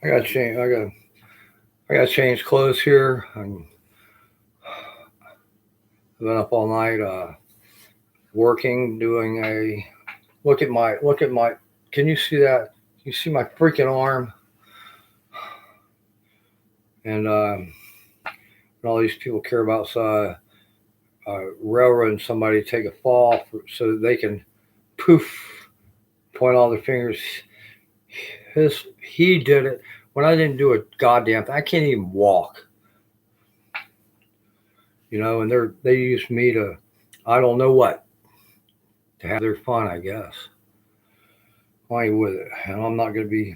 I got to change. I got to change clothes here. I've been up all night, working, doing a look at my. Can you see that? You see my freaking arm? And all these people care about railroading somebody to take a fall so that they can poof point all their fingers. He did it when I didn't do a goddamn thing. I can't even walk. And they used me to, I don't know what, to have their fun, I guess. I ain't with it, and I'm not going to be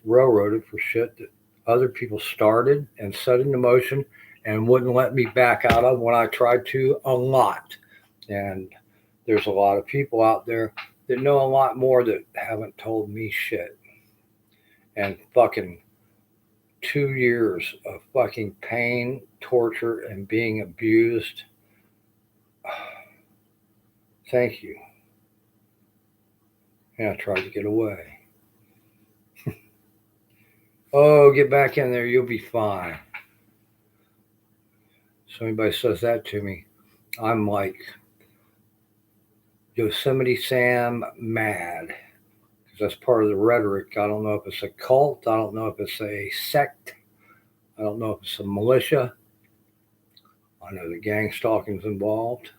railroaded for shit that other people started and set into motion and wouldn't let me back out of when I tried to a lot. And there's a lot of people out there that know a lot more that haven't told me shit. And fucking 2 years of fucking pain, torture, and being abused. Thank you. And I tried to get away. Oh, get back in there, you'll be fine. So anybody says that to me, I'm like Yosemite Sam mad. Because that's part of the rhetoric. I don't know if it's a cult. I don't know if it's a sect. I don't know if it's a militia. I know the gang stalking's involved,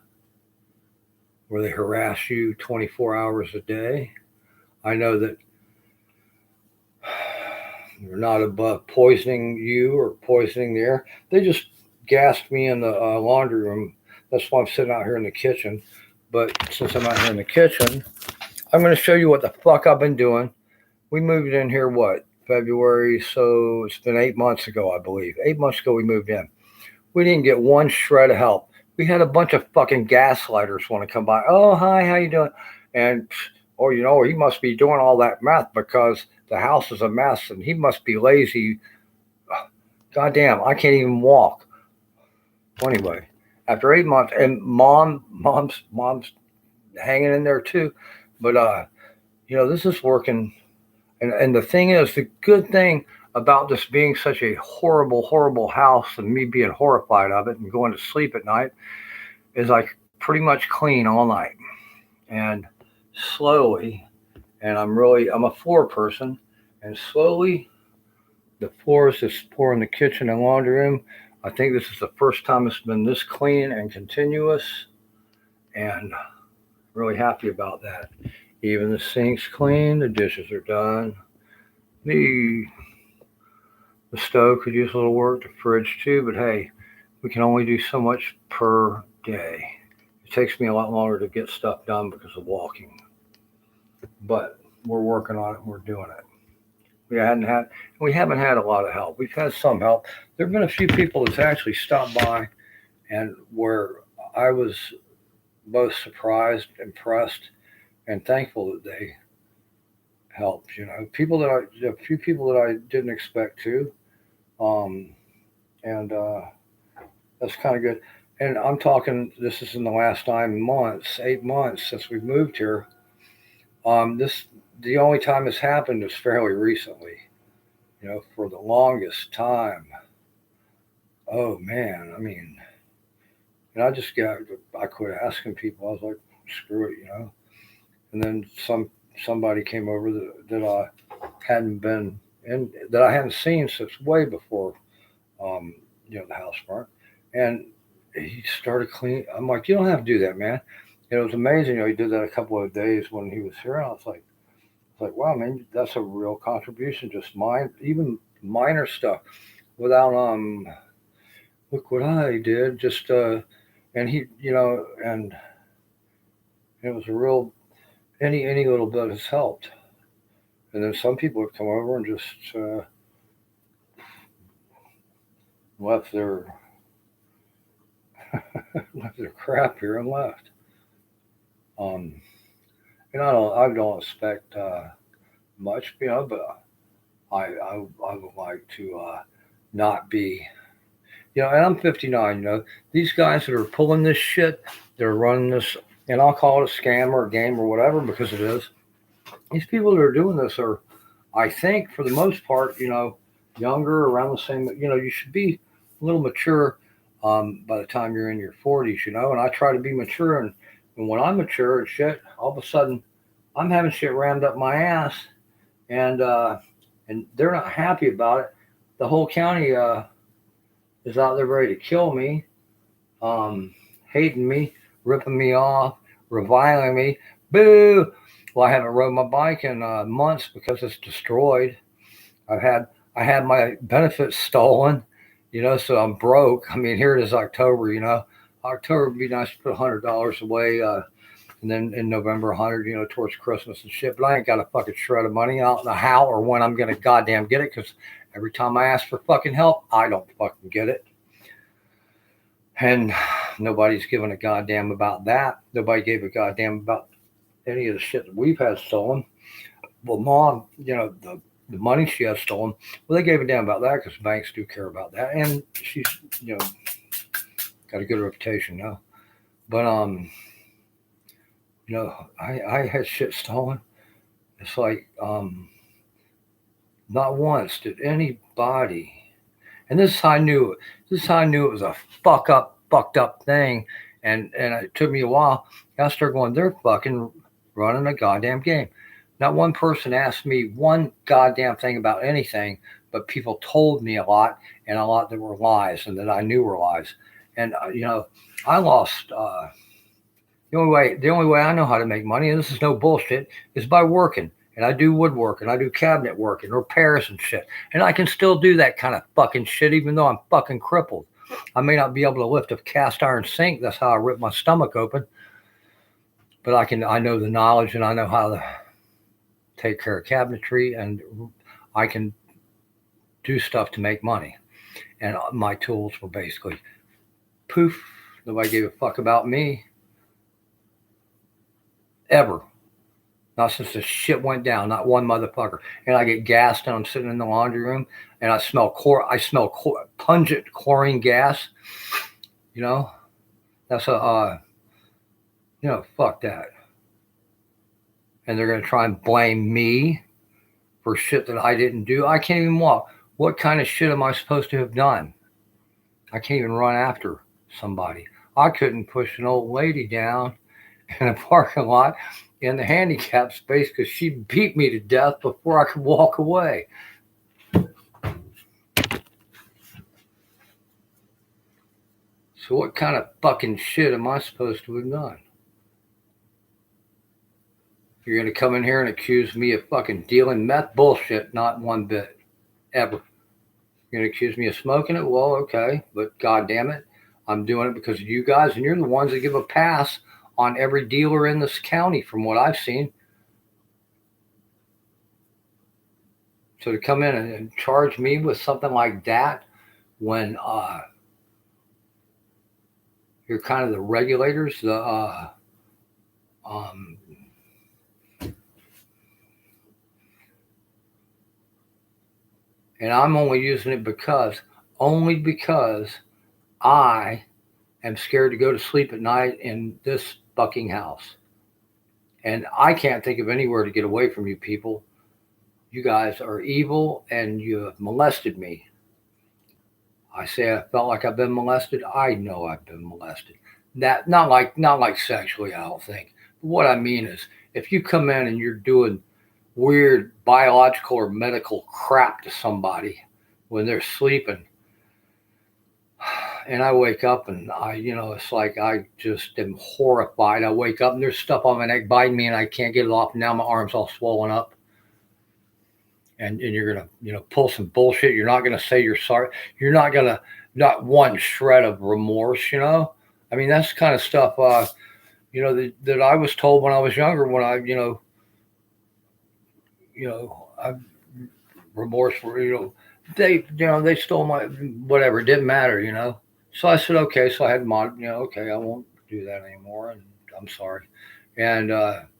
where they harass you 24 hours a day. I know that they're not above poisoning you or poisoning the air. They just gassed me in the laundry room. That's why I'm sitting out here in the kitchen. But since I'm out here in the kitchen, I'm going to show you what the fuck I've been doing. We moved in here, February? So it's been 8 months ago, I believe. 8 months ago we moved in. We didn't get one shred of help. We had a bunch of fucking gaslighters want to come by. Oh, hi, how you doing? And, he must be doing all that math because the house is a mess and he must be lazy. Goddamn, I can't even walk. Anyway, after 8 months, and mom's hanging in there too. But, this is working. And the thing is, the good thing about this being such a horrible, horrible house and me being horrified of it and going to sleep at night is I pretty much clean all night. And slowly, and I'm a floor person, and slowly the floors just pour in the kitchen and laundry room. I think this is the first time it's been this clean and continuous, and really happy about that. Even the sink's clean, the dishes are done. The stove could use a little work, the fridge too, but hey, we can only do so much per day. It takes me a lot longer to get stuff done because of walking. But we're working on it, we're doing it. We haven't had a lot of help. We've had some help. There have been a few people that's actually stopped by and where I was both surprised, impressed, and thankful that they helped. A few people that I didn't expect to, and that's kind of good. And I'm talking. This is in the last 8 months since we've moved here. The only time this happened is fairly recently. For the longest time. Oh man, I mean, and I quit asking people. I was like, screw it, And then somebody came over that I hadn't been in, that I hadn't seen since way before, the house burnt, and he started cleaning. I'm like, you don't have to do that, man. It was amazing. He did that a couple of days when he was here, and I was like, wow, man, that's a real contribution. Just even minor stuff, without look what I did. Just and he, and it was a real any little bit has helped. And then some people have come over and just left their left their crap here and left. And I don't expect much, but I would like to not be, and I'm 59. These guys that are pulling this shit, they're running this, and I'll call it a scam or a game or whatever because it is. These people that are doing this are, I think, for the most part, younger, around the same. You should be a little mature by the time you're in your 40s. And I try to be mature, and when I'm mature and shit, all of a sudden I'm having shit rammed up my ass, and they're not happy about it. The whole county is out there ready to kill me, um, hating me, ripping me off, reviling me. Boo! Well, I haven't rode my bike in months because it's destroyed. I've had I had my benefits stolen, so I'm broke. I mean, here it is October. October would be nice to put $100 away, and then in November 100, towards Christmas and shit. But I ain't got a fucking shred of money. I don't know how or when I'm gonna goddamn get it, because every time I ask for fucking help, I don't fucking get it. And nobody's giving a goddamn about that. Nobody gave a goddamn about any of the shit that we've had stolen. Well, Mom, the money she has stolen, well, they gave a damn about that because banks do care about that. And she's, got a good reputation now. But, I had shit stolen. It's like, not once did anybody, and this is how I knew it. This is how I knew it was a fucked up thing. And it took me a while. I started going, they're fucking running a goddamn game. Not one person asked me one goddamn thing about anything, but people told me a lot, and a lot that were lies and that I knew were lies. And I lost. The only way I know how to make money, and this is no bullshit, is by working. And I do woodwork, and I do cabinet work and repairs and shit. And I can still do that kind of fucking shit, even though I'm fucking crippled. I may not be able to lift a cast iron sink. That's how I rip my stomach open. But I know the knowledge, and I know how to take care of cabinetry, and I can do stuff to make money. And my tools were basically poof. Nobody gave a fuck about me. Ever. Not since the shit went down, not one motherfucker. And I get gassed, and I'm sitting in the laundry room, and I smell pungent chlorine gas. That's fuck that. And they're going to try and blame me for shit that I didn't do. I can't even walk. What kind of shit am I supposed to have done? I can't even run after somebody. I couldn't push an old lady down in a parking lot in the handicap space because she beat me to death before I could walk away. So what kind of fucking shit am I supposed to have done? You're going to come in here and accuse me of fucking dealing meth? Bullshit, not one bit. Ever. You're going to accuse me of smoking it? Well, okay, but goddamn it, I'm doing it because of you guys, and you're the ones that give a pass on every dealer in this county from what I've seen. So to come in and charge me with something like that when you're kind of the regulators, and I'm only using it because I am scared to go to sleep at night in this fucking house. And I can't think of anywhere to get away from you people. You guys are evil, and you have molested me. I say I felt like I've been molested. I know I've been molested. That not like sexually, I don't think. But what I mean is, if you come in and you're doing weird biological or medical crap to somebody when they're sleeping, and I wake up and it's like I just am horrified. I wake up and there's stuff on my neck biting me, and I can't get it off. And now my arm's all swollen up. And you're gonna pull some bullshit. You're not gonna say you're sorry. You're not gonna, not one shred of remorse. I mean, that's the kind of stuff that I was told when I was younger. When I I remorse for they stole my whatever. It didn't matter. So I said okay. So I had okay, I won't do that anymore, and I'm sorry. And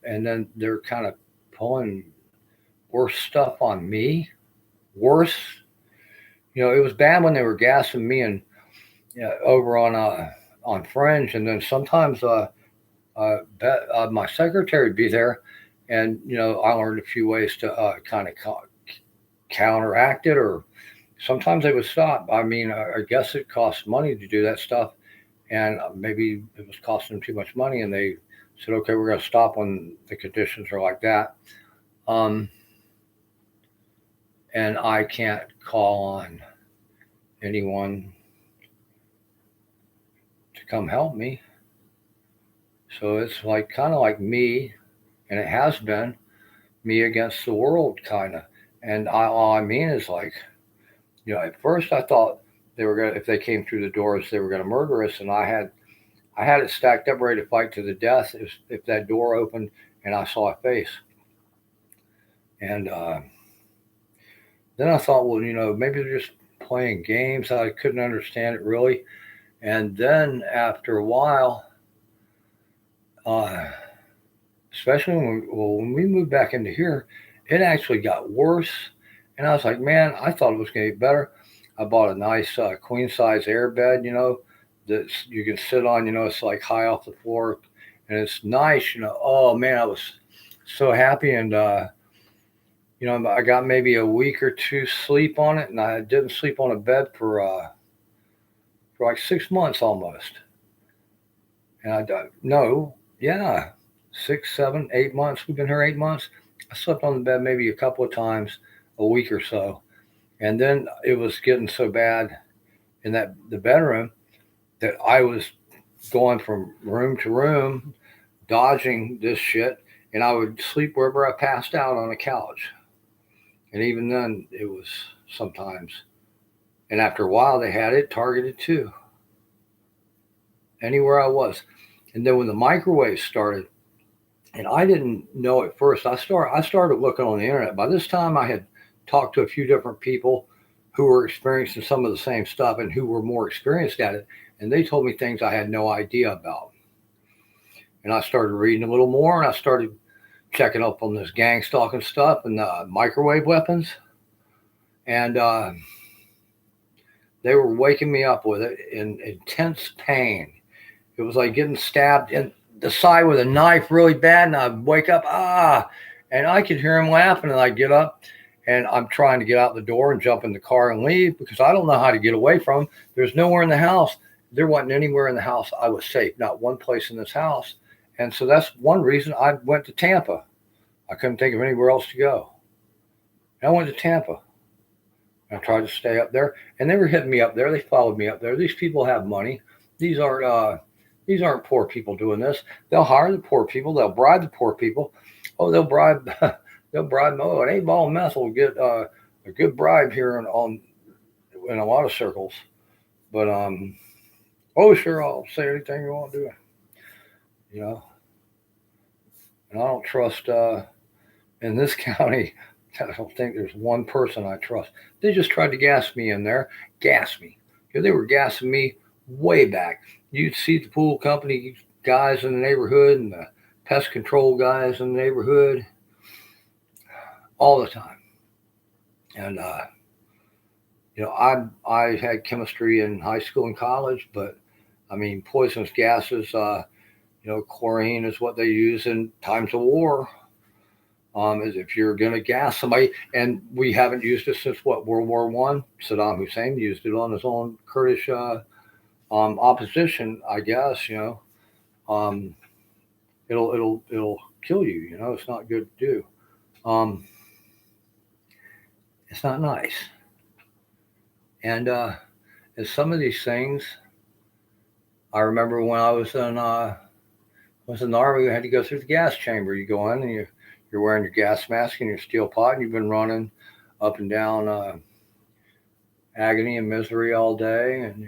then they're kind of pulling worse stuff on me. Worse. It was bad when they were gassing me and over on Fringe, and then sometimes my secretary would be there, and I learned a few ways to kind of counteract it or sometimes they would stop. I mean, I guess it costs money to do that stuff, and maybe it was costing them too much money, and they said, okay, we're going to stop when the conditions are like that. Um, and I can't call on anyone to come help me. So it's like kind of like me, and it has been me against the world, kind of. And all I mean is like, at first I thought they were gonna, if they came through the doors, they were gonna murder us, and I had it stacked up ready to fight to the death if that door opened and I saw a face. And then I thought, well, maybe they're just playing games. I couldn't understand it really. And then after a while, uh, especially when we moved back into here, it actually got worse. And I was like, man, I thought it was going to get better. I bought a nice queen size air bed, that you can sit on. It's like high off the floor, and it's nice. Oh man, I was so happy, and I got maybe a week or two sleep on it, and I didn't sleep on a bed for like 6 months almost. And no, yeah, 6, 7, 8 months. We've been here 8 months. I slept on the bed maybe a couple of times a week or so, and then it was getting so bad in the bedroom that I was going from room to room, dodging this shit, and I would sleep wherever I passed out on a couch. And even then, it was sometimes. And after a while, they had it targeted too, anywhere I was. And then when the microwave started, and I didn't know at first, I started looking on the internet. By this time, I had talked to a few different people who were experiencing some of the same stuff and who were more experienced at it. And they told me things I had no idea about. And I started reading a little more, and I started checking up on this gang stalking stuff and microwave weapons. And they were waking me up with it in intense pain. It was like getting stabbed in the side with a knife really bad, and I'd wake up, and I could hear him laughing, and I'd get up, and I'm trying to get out the door and jump in the car and leave because I don't know how to get away from him. There's nowhere in the house. There wasn't anywhere in the house I was safe, not one place in this house. And so that's one reason I went to Tampa. I couldn't think of anywhere else to go. And I went to Tampa. I tried to stay up there, and they were hitting me up there. They followed me up there. These people have money. These aren't poor people doing this. They'll hire the poor people. They'll bribe the poor people. Oh, they'll bribe. They'll bribe. Oh, an 8-ball meth will get a good bribe here in a lot of circles. But oh sure, I'll say anything you want to do. And I don't trust in this county. I don't think there's one person I trust. They just tried to gas me in there. Gas me. They were gassing me way back. You'd see the pool company guys in the neighborhood and the pest control guys in the neighborhood all the time. And I had chemistry in high school and college, but I mean poisonous gases. Chlorine is what they use in times of war. Is if you're going to gas somebody, and we haven't used it since World War I. Saddam Hussein used it on his own Kurdish opposition, I guess. It'll kill you. It's not good to do. It's not nice. And some of these things, I remember when I was in the Army, we had to go through the gas chamber. You go in and you're wearing your gas mask and your steel pot, and you've been running up and down agony and misery all day, and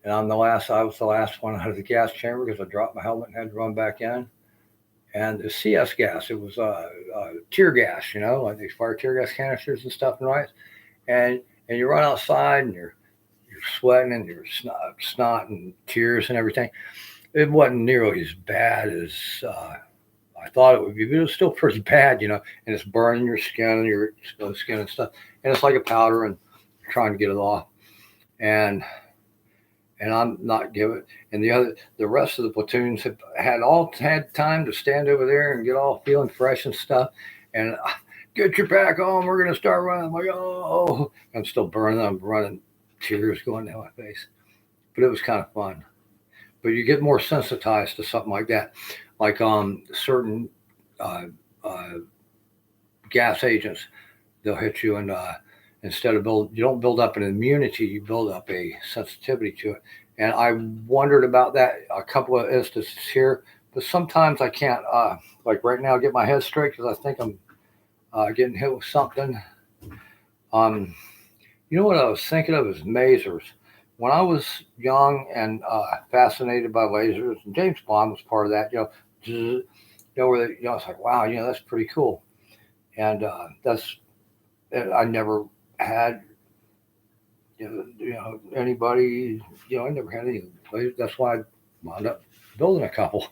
I was the last one out of the gas chamber because I dropped my helmet and had to run back in. And the CS gas, it was tear gas, like these fire tear gas canisters and stuff, right? And you run outside and you're sweating and you're snot and tears and everything. It wasn't nearly as bad as I thought it would be, but it was still pretty bad, and it's burning your skin and your exposed skin and stuff. And it's like a powder, and you're trying to get it off. And I'm not giving. And the rest of the platoons had time to stand over there and get all feeling fresh and stuff. And get your pack on. We're going to start running. I'm like, oh, I'm still burning. I'm running, tears going down my face. But it was kind of fun. But you get more sensitized to something like that. Like certain uh, uh, gas agents, they'll hit you and instead of you don't build up an immunity, you build up a sensitivity to it. And I wondered about that a couple of instances here, but sometimes I can't, like right now, get my head straight because I think I'm getting hit with something. Um, you know what I was thinking of is masers. When I was young and fascinated by lasers, and James Bond was part of that, where it's like, wow, that's pretty cool. And that's I never had anybody, I never had any. That's why I wound up building a couple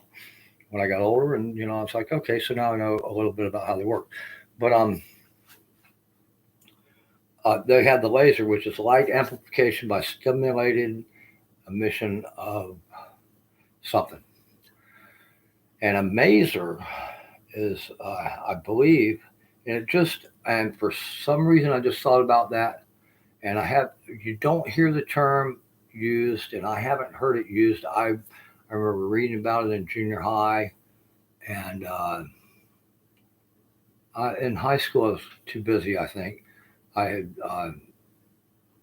when I got older, and it's like, okay, so now I know a little bit about how they work. But they had the laser, which is light amplification by stimulated emission of something, and a maser is, I believe, and and for some reason I just thought about that, and you don't hear the term used, and I haven't heard it used. I remember reading about it in junior high, and in high school I was too busy. I think I had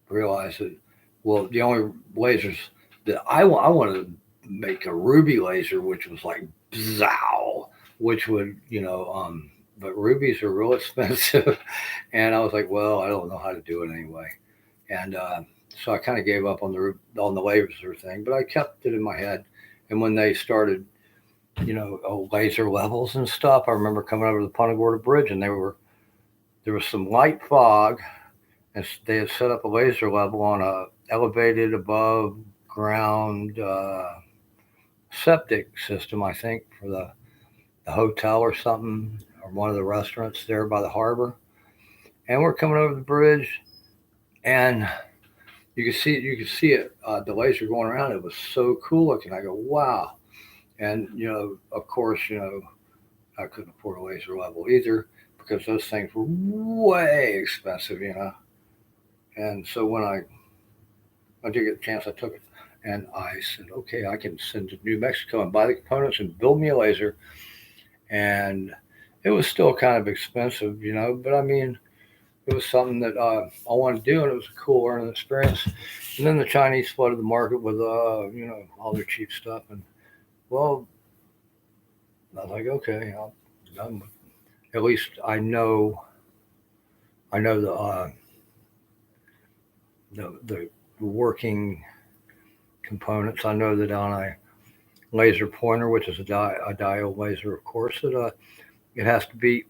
realized that, well, the only lasers that I wanted to make a ruby laser, which was like zow, which would but rubies are real expensive, and I was like, well, I don't know how to do it anyway, and so I kind of gave up on the laser thing, but I kept it in my head. And when they started, laser levels and stuff, I remember coming over the Punta Gorda Bridge, and there was some light fog, and they had set up a laser level on a elevated above ground septic system, I think, for the hotel or something, or one of the restaurants there by the harbor. And we're coming over the bridge, and you could see it, the laser going around. It was so cool looking. I go, wow. And of course, I couldn't afford a laser level either because those things were way expensive. And so when I did get a chance, I took it, and I said, okay, I can send to New Mexico and buy the components and build me a laser. And it was still kind of expensive, but I mean, it was something that I wanted to do, and it was a cool learning experience. And then the Chinese flooded the market with all their cheap stuff, and well, I was like, okay, at least I know the working components. I know that on a laser pointer, which is a diode laser, of course, that it has to be,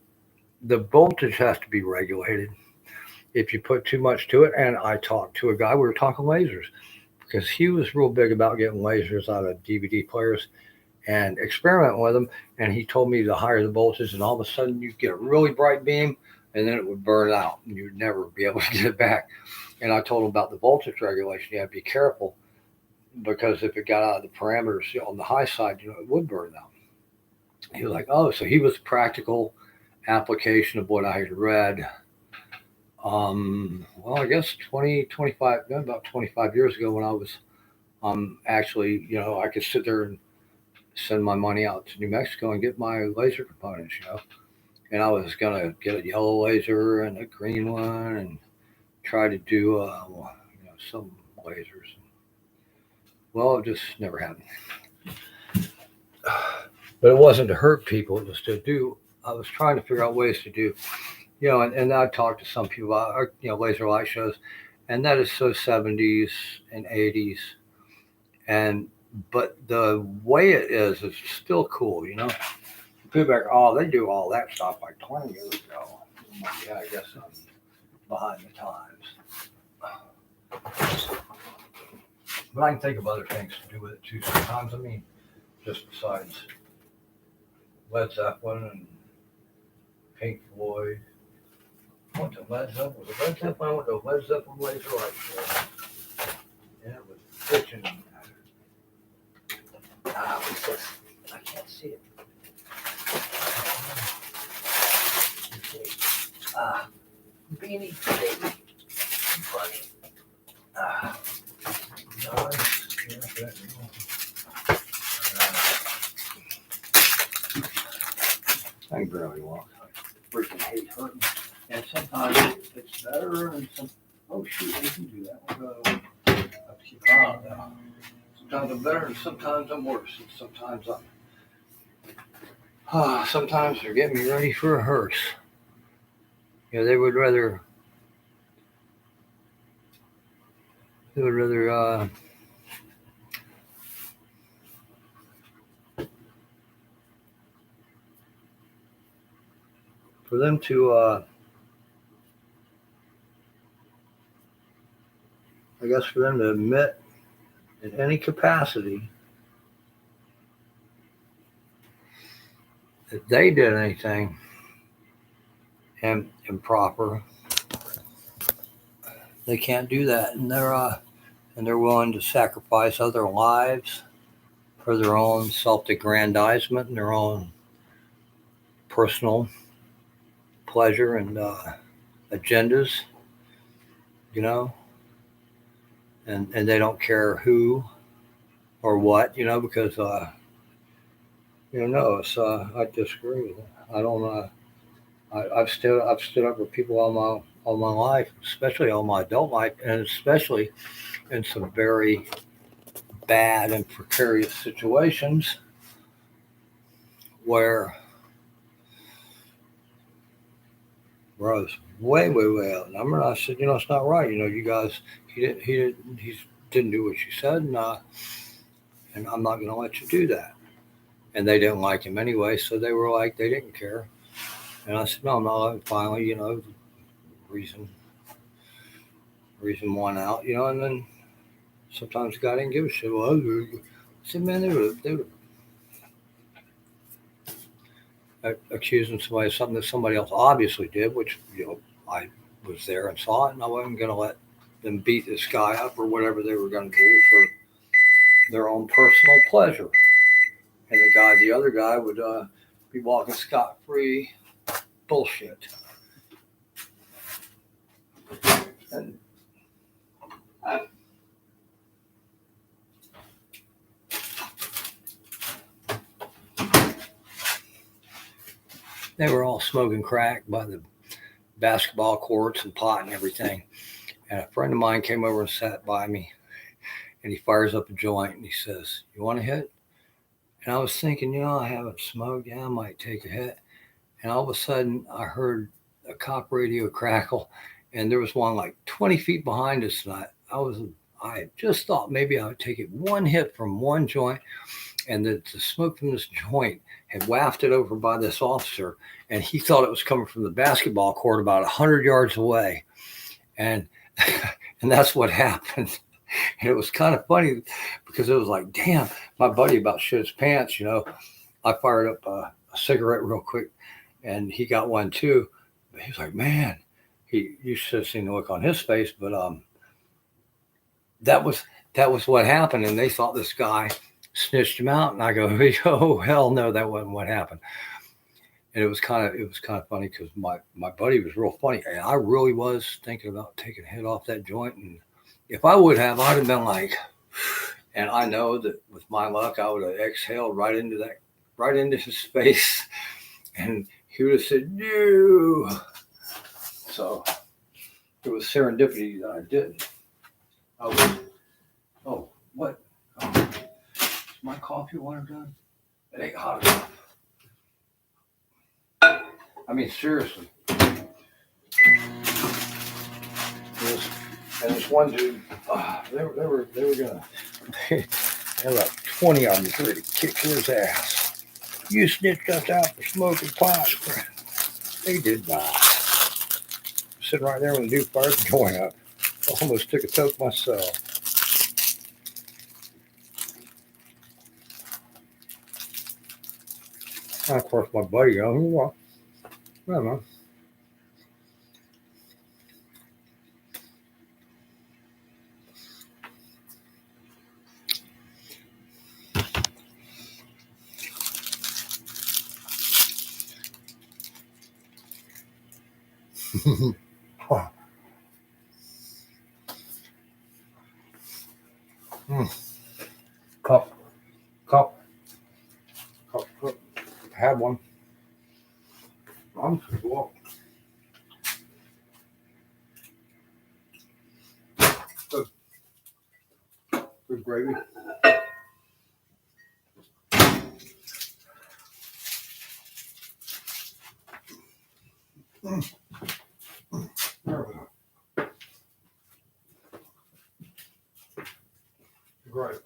the voltage has to be regulated. If you put too much to it, and I talked to a guy, we were talking lasers, because he was real big about getting lasers out of DVD players and experimenting with them. And he told me the higher the voltage, and all of a sudden you get a really bright beam, and then it would burn out, and you'd never be able to get it back. And I told him about the voltage regulation. You have to be careful, because if it got out of the parameters on the high side, it would burn out. He was like, oh, so he was practical application of what I had read. Well, I guess 25, about 25 years ago, when I was actually, I could sit there and send my money out to New Mexico and get my laser components. And I was gonna get a yellow laser and a green one, and try to do some lasers. Well, it just never happened. But it wasn't to hurt people; it was to do. I was trying to figure out ways to do, and I talked to some people about laser light shows, and that is so 70s and 80s, and but the way it is still cool. People are like, oh, they do all that stuff like 20 years ago. Yeah, I guess I'm behind the times. But I can think of other things to do with it too sometimes. I mean, just besides Led Zeppelin and Pink Floyd. I went to Led Zeppelin. Was it Led Zeppelin? I went to Led Zeppelin laser light show. And it was bitching. What's this? I can't see it. beanie baby bunny. Nice. I can barely walk. I freaking hate hurting. And sometimes it's better, and oh shoot, I can do that one. Sometimes I'm better, and sometimes I'm worse, and sometimes they're getting me ready for a hearse. You know, they would rather for them to I guess for them to admit in any capacity that they did anything improper, they can't do that, and they're willing to sacrifice other lives for their own self-aggrandizement and their own personal pleasure and agendas, you know, and they don't care who or what, you know, because no, it's I disagree with it. I don't. I've stood up for people all my life, especially all my adult life, and especially in some very bad and precarious situations where I was way outnumbered. I said, it's not right. You guys, he didn't do what you said, and I'm not going to let you do that. And they didn't like him anyway, so they were like, they didn't care. And I said, no, I'm not. And finally, reason won out, and then sometimes the guy didn't give a shit. Well, I said, man, they would accusing somebody of something that somebody else obviously did, which, I was there and saw it, and I wasn't going to let them beat this guy up or whatever they were going to do for their own personal pleasure. And the other guy would be walking scot-free. Bullshit. And they were all smoking crack by the basketball courts and pot and everything. And a friend of mine came over and sat by me, and he fires up a joint and he says, "You want a hit?" And I was thinking, I haven't smoked. Yeah, I might take a hit. And all of a sudden, I heard a cop radio crackle, and there was one like 20 feet behind us. And I just thought maybe I would take it one hit from one joint, and the smoke from this joint had wafted over by this officer, and he thought it was coming from the basketball court about 100 yards away. And that's what happened. And it was kind of funny because it was like, damn, my buddy about shit his pants, I fired up a cigarette real quick, and he got one too. But he was like, man, you should have seen the look on his face. But that was what happened, and they thought this guy snitched him out. And I go, oh hell no, that wasn't what happened. And it was kind of funny because my buddy was real funny, and I really was thinking about taking a hit off that joint. And if I would have, I'd have been like, and I know that with my luck, I would have exhaled right into his face, and he would have said, no. So it was serendipity that I didn't. Oh, what? Oh, is my coffee water done? It ain't hot enough. I mean, seriously. And this one dude, they were gonna. There were about 20 of them ready to kick his ass. You snitched us out for smoking pot. They did not. Sitting right there when the dude fired the joint up. I almost took a toke myself. And of course, my buddy goes, well, man. Cup. Had one. I'm just gonna go up. Good gravy. There we go. Great.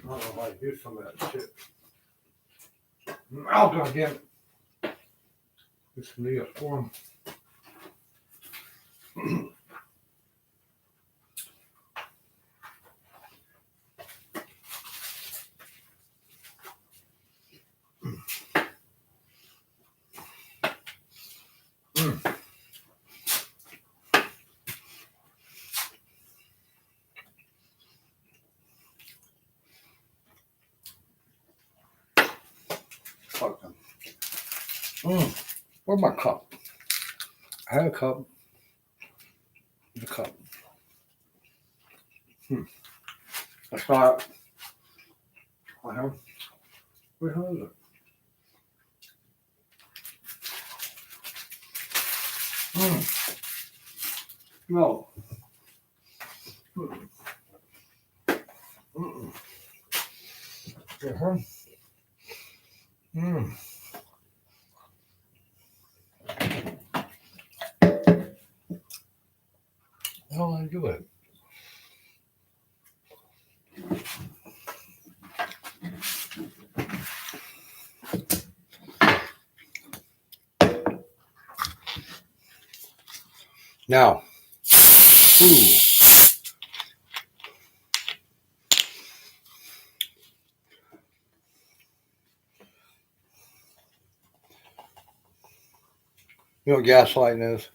I don't know if I can do some of that shit. I'll do it again. Get some Neosporin. Fuck them. Where's my cup? I had a cup. The cup. That's not. I have. Where the hell is it? No. Uh-huh. How do I do it? Now, you know what gaslighting is?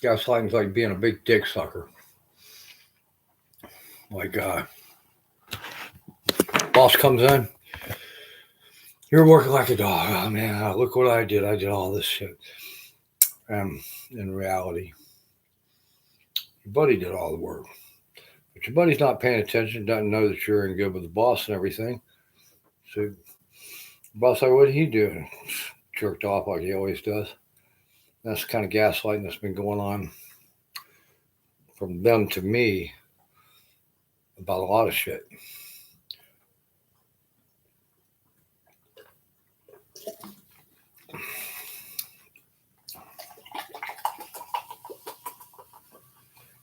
Gaslighting is like being a big dick sucker. Like, boss comes in, you're working like a dog. Oh man, look what I did. I did all this shit. In reality, your buddy did all the work. But your buddy's not paying attention, doesn't know that you're in good with the boss and everything. So the boss like, what did he do? Jerked off like he always does. That's the kind of gaslighting that's been going on from them to me about a lot of shit.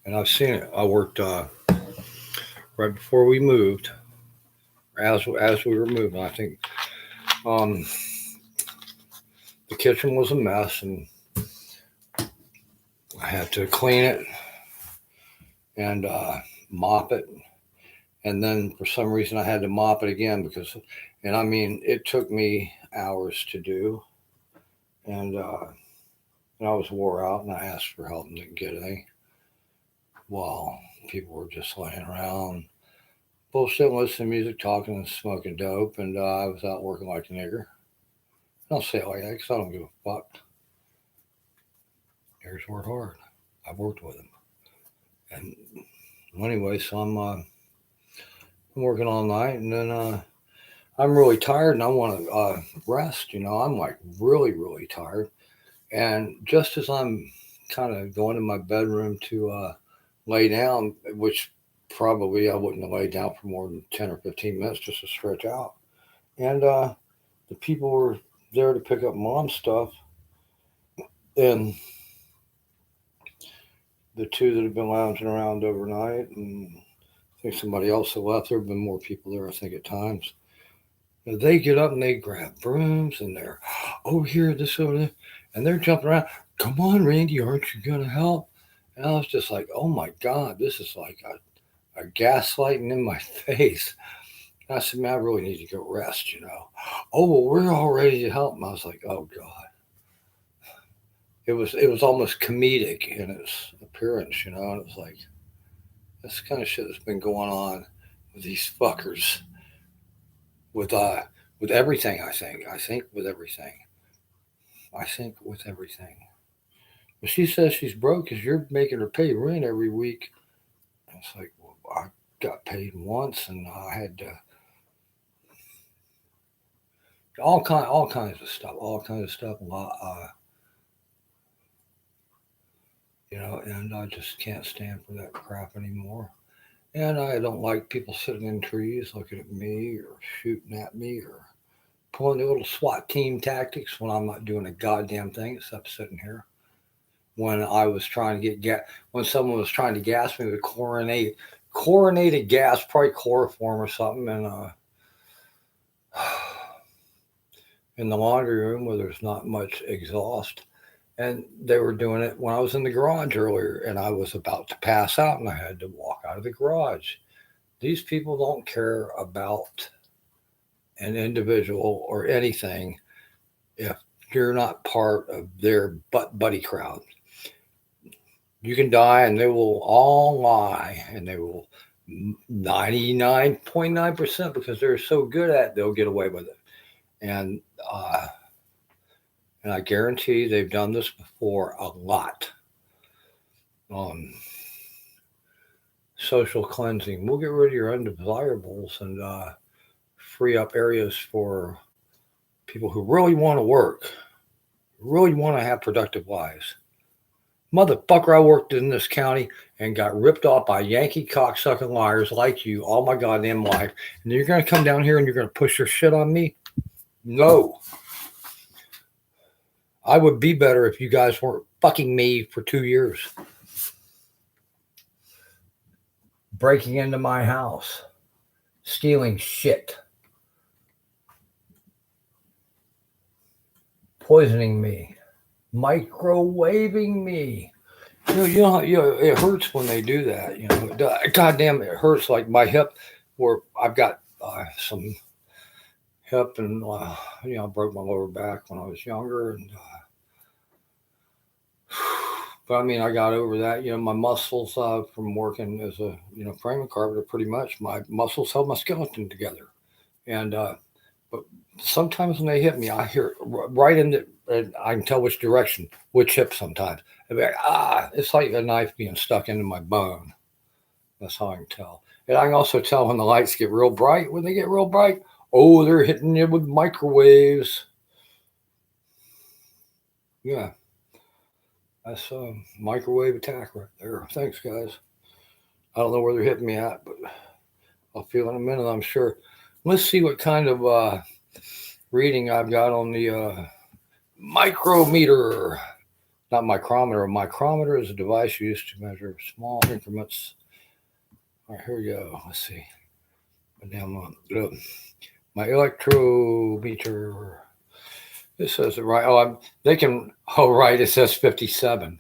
And I've seen it. I worked right before we moved, as we were moving. I think the kitchen was a mess, and I had to clean it and mop it. And then for some reason I had to mop it again because, and I mean, it took me hours to do. And I was wore out and I asked for help and didn't get any. Well, people were just laying around, bullshit, listening to music, talking and smoking dope. And I was out working like a nigger. I don't say it like that because I don't give a fuck. Niggers work hard. I've worked with them. And anyway, so I'm working all night, and then I'm really tired, and I want to rest. I'm like really, really tired. And just as I'm kind of going in my bedroom to lay down, which probably I wouldn't have laid down for more than 10 or 15 minutes just to stretch out. And the people were there to pick up mom's stuff. And the two that have been lounging around overnight, and I think somebody else that left. There have been more people there, I think, at times. They get up and they grab brooms and they're over here, this over there, and they're jumping around. Come on, Randy, aren't you gonna help? And I was just like, oh my God, this is like a gaslighting in my face. And I said, man, I really need to go rest. Oh well, we're all ready to help. And I was like, oh God. It was almost comedic in its appearance, and it was like this kind of shit that's been going on with these fuckers with everything. I think with everything. I think with everything. But she says she's broke because you're making her pay rent every week. And it's like, well, I got paid once, and I had to all kinds of stuff, all kinds of stuff. And I just can't stand for that crap anymore. And I don't like people sitting in trees looking at me or shooting at me or pulling the little SWAT team tactics when I'm not doing a goddamn thing except sitting here. When I was trying to get gas, when someone was trying to gas me with chlorinated gas, probably chloroform or something, and in the laundry room where there's not much exhaust. And they were doing it when I was in the garage earlier, and I was about to pass out, and I had to walk out of the garage. These people don't care about an individual or anything if you're not part of their buddy crowd. You can die, and they will all lie, and they will 99.9% because they're so good at it, they'll get away with it. And uh, and I guarantee they've done this before a lot. Um, Social cleansing. We'll get rid of your undesirables and free up areas for people who really want to work, really want to have productive lives. Motherfucker, I worked in this county and got ripped off by Yankee cocksucking liars like you all my goddamn life. And you're going to come down here and you're going to push your shit on me? No. I would be better if you guys weren't fucking me for 2 years. Breaking into my house. Stealing shit. Poisoning me. Microwaving me. It hurts when they do that. Goddamn, it hurts. Like my hip, where I've got some hip, and I broke my lower back when I was younger, and but I mean, I got over that. My muscles from working as a framing carpenter, pretty much my muscles held my skeleton together, and but sometimes when they hit me, I hear it right in the. And I can tell which direction, which hip sometimes. I'd be like, it's like a knife being stuck into my bone. That's how I can tell. And I can also tell when the lights get real bright. When they get real bright, oh, they're hitting you with microwaves. Yeah, that's a microwave attack right there. Thanks, guys. I don't know where they're hitting me at, but I'll feel in a minute, I'm sure. Let's see what kind of reading I've got on the micrometer. Not micrometer. A micrometer is a device used to measure small increments. All right, here we go. Let's see. My electrometer. This says it right. They can. Oh, right. It says 57.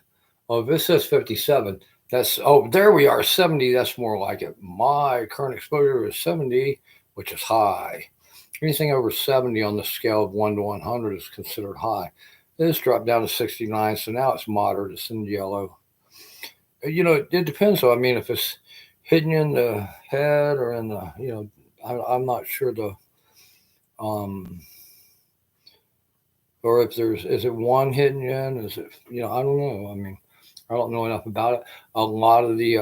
Oh, if it says 57, that's. Oh, there we are. 70. That's more like it. My current exposure is 70, which is high. Anything over 70 on the scale of 1 to 100 is considered high. This dropped down to 69, so now it's moderate. It's in yellow. It depends. Though. I mean, if it's hitting you in the head or in the, I'm not sure or if is it one hitting you in? Is it, I don't know. I mean, I don't know enough about it. A lot of the,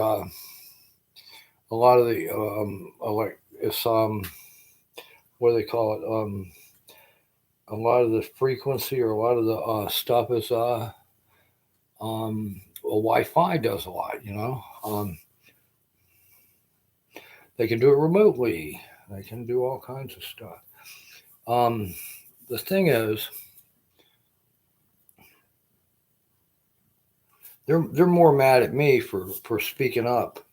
like it's what do they call it? A lot of the frequency or a lot of the stuff is Wi-Fi does a lot. They can do it remotely. They can do all kinds of stuff. The thing is, they're more mad at me for speaking up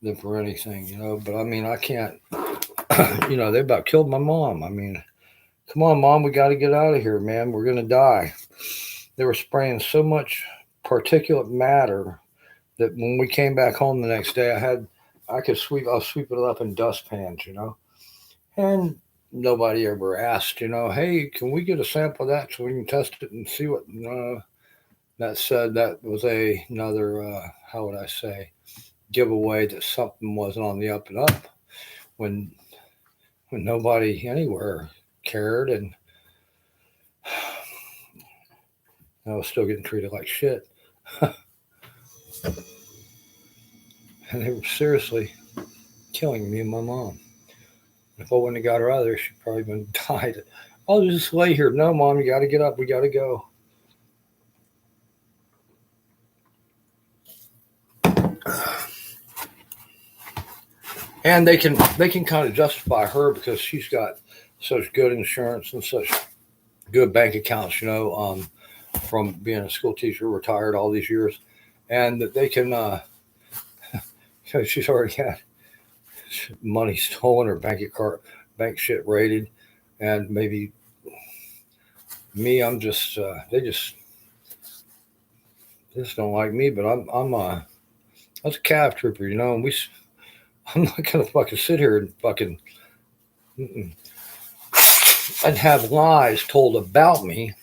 than for anything, you know. But I mean, I can't. You know, they about killed my mom. I mean, come on, mom, we got to get out of here, man. We're gonna die. They were spraying so much particulate matter that when we came back home the next day, I could sweep. I was sweeping it up in dustpans, you know, and nobody ever asked, you know, hey, can we get a sample of that so we can test it and see what? That said, that was another how would I say giveaway that something wasn't on the up and up when nobody anywhere cared, and I was still getting treated like shit. And they were seriously killing me and my mom. If I wouldn't have got her out of there, she'd probably been died. I'll just lay here. No, mom, you got to get up. We got to go. And they can kind of justify her because she's got such good insurance and such good bank accounts, you know, from being a school teacher, retired all these years, and that they can. She's already had money stolen or bank shit raided, and maybe me, I'm just they just don't like me, but I was a calf trooper, you know, and I'm not gonna fucking sit here and fucking. Mm-mm. I'd have lies told about me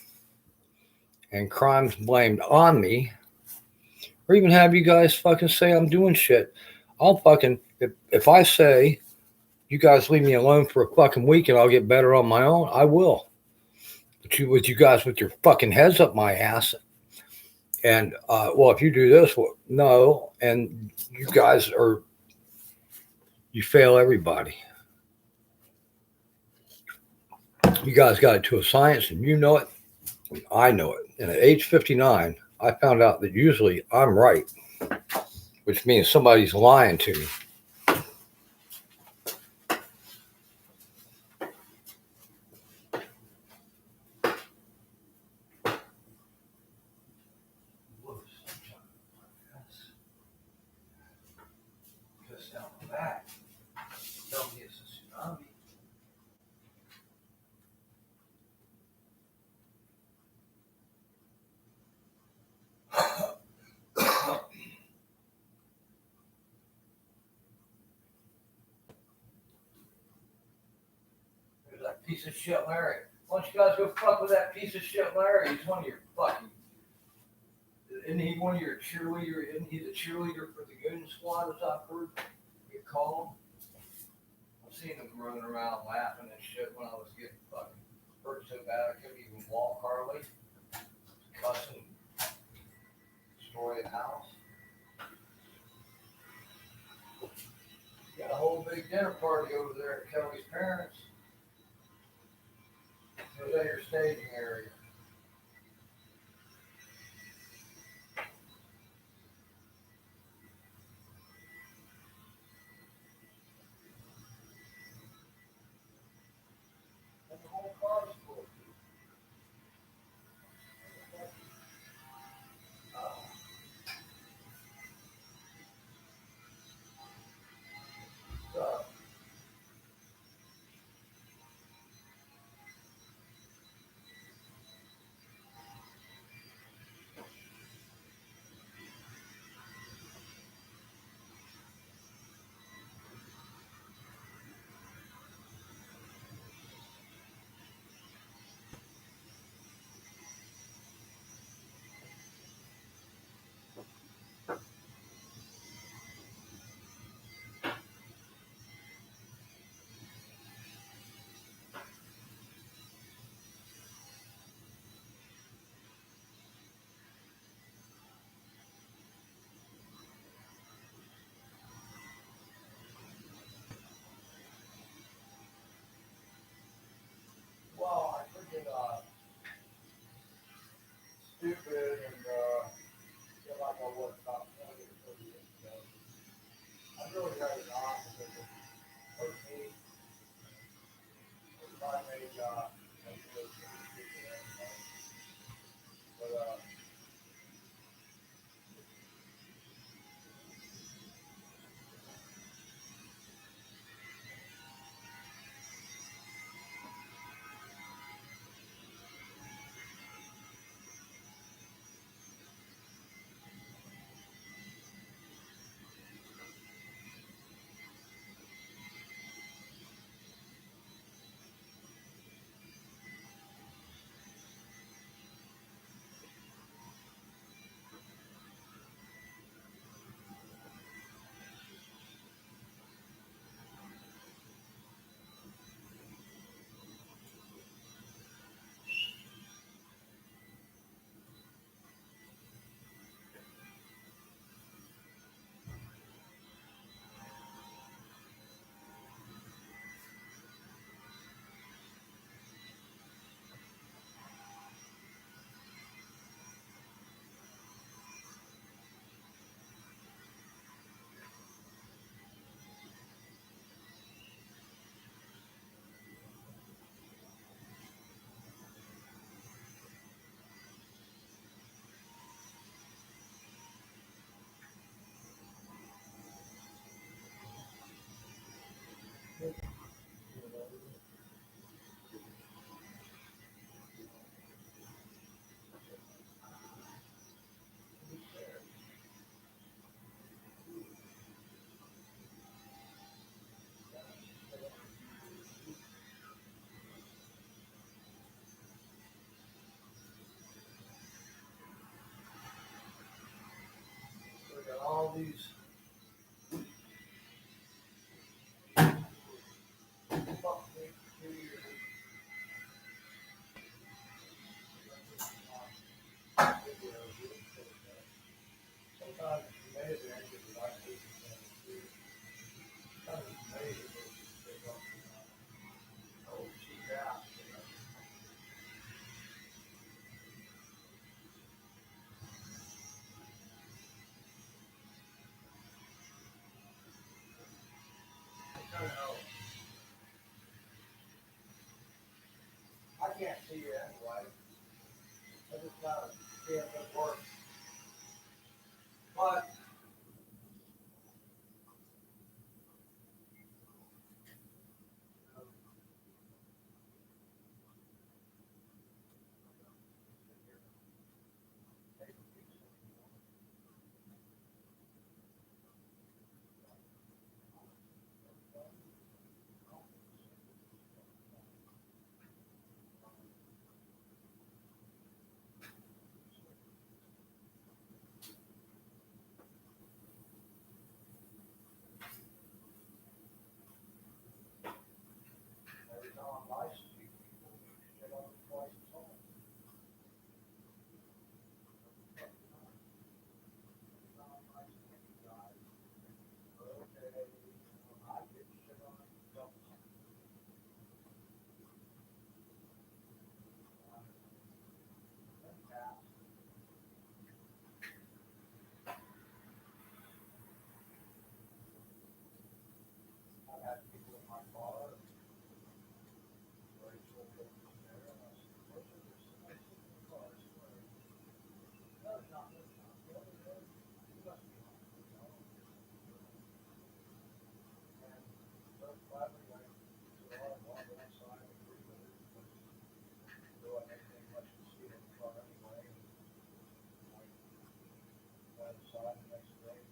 and crimes blamed on me, or even have you guys fucking say I'm doing shit. I'll fucking if I say you guys leave me alone for a fucking week and I'll get better on my own, I will. But you guys with your fucking heads up my ass, and well, if you do this, well, no, and you guys are you fail everybody. You guys got it to a science, and you know it. I know it. And at age 59, I found out that usually I'm right, which means somebody's lying to me. There's that piece of shit Larry. Why don't you guys go fuck with that piece of shit Larry? He's one of your fucking. Isn't he one of your cheerleader? Isn't he the cheerleader for the goon squad? As I've heard you call him. I've seen him running around laughing and shit when I was getting fucking hurt so bad I couldn't even walk hardly. Cussing, destroying the house. Got a whole big dinner party over there at Kelly's parents'. It was at your staging area. And the whole car was full of people. So, all these sometimes it's amazing because I think it's amazing they don't cheap out. I don't know. I can't see you anyway. I just gotta see if it works. But every time I'm nice to people, they don't twice as hard. I've had people in my car, Rachel was there, and I said, "What's this?" I said, "In the car." I swear. No, it's not. It's not. The other day, you must be on. And so finally, I said, "All right, well, go inside and agree with it." Do anything much to see in the car anyway. And I went inside the next day.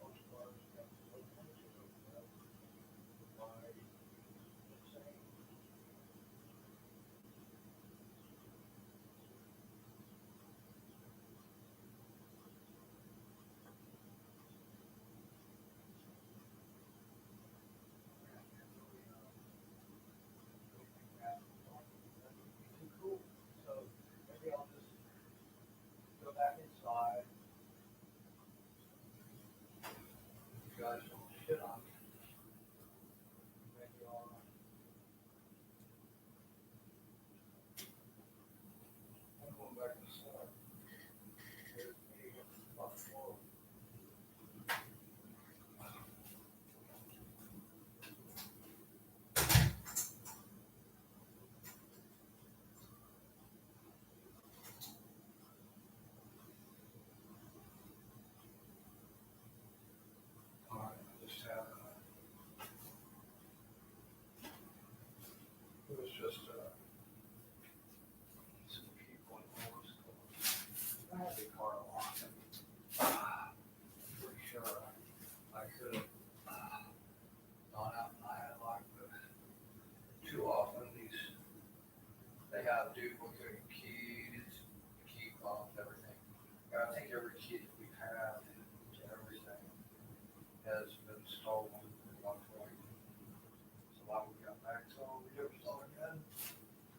Most cars got so much of it. Why? Insane. Too cool. So maybe I'll just go back inside. You guys don't shit on me. Maybe I'm going back inside. There's me on the floor. All right, I just had it was just some people in Lawrence. I had the car locked. I'm pretty sure I could have gone out and I had locked, but too often they have duplicate keys, key fobs, everything. And I think every key that we've had to everything has been stolen at one point. So while we got back to them, we never saw it again.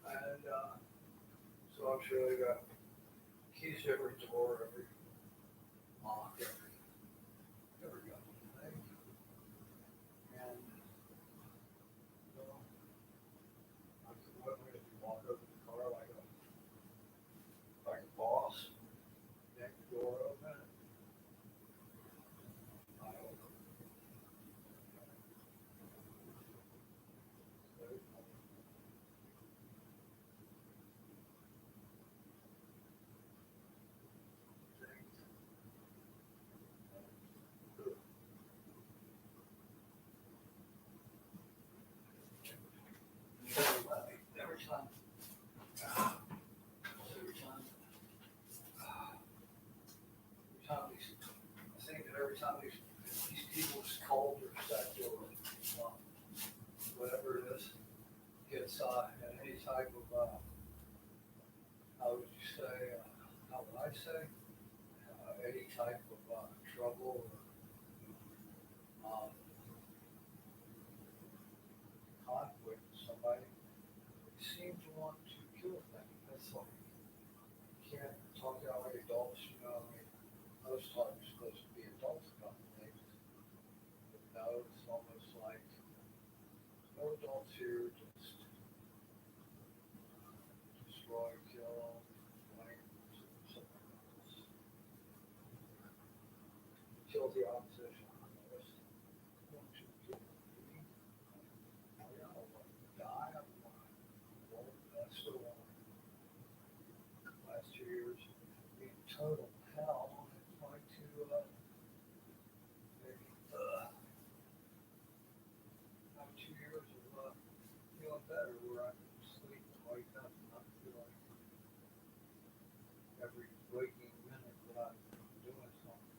And so I'm sure they got keys to every door, every lock, every gun thing. And I said, what am I gonna do? Walk over the car like a boss, yank the door open. I open it. Every time, I think that every time these people's cold or sect or whatever it is gets in any type of how would you say? How would I say? Any type of trouble or conflict with somebody, they seem to want to kill things. That's like, you can't talk out like adults, you know. I mean, most times you're supposed to be adults about things. But no, it's almost like no adults here, just destroy, kill, like something else. Kill the opposition. Just want to kill me. I don't want to die. I want to. That's the one. Last 2 years, being total hell. I'd like to maybe have 2 years of feeling better, where I can sleep and wake up and not feel like every waking minute that I'm doing something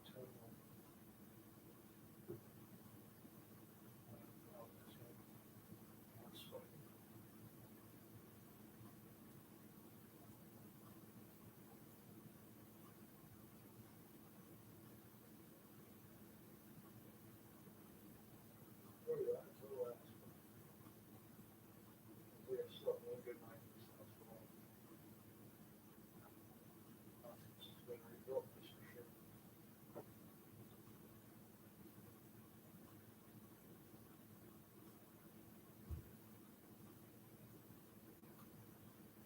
total.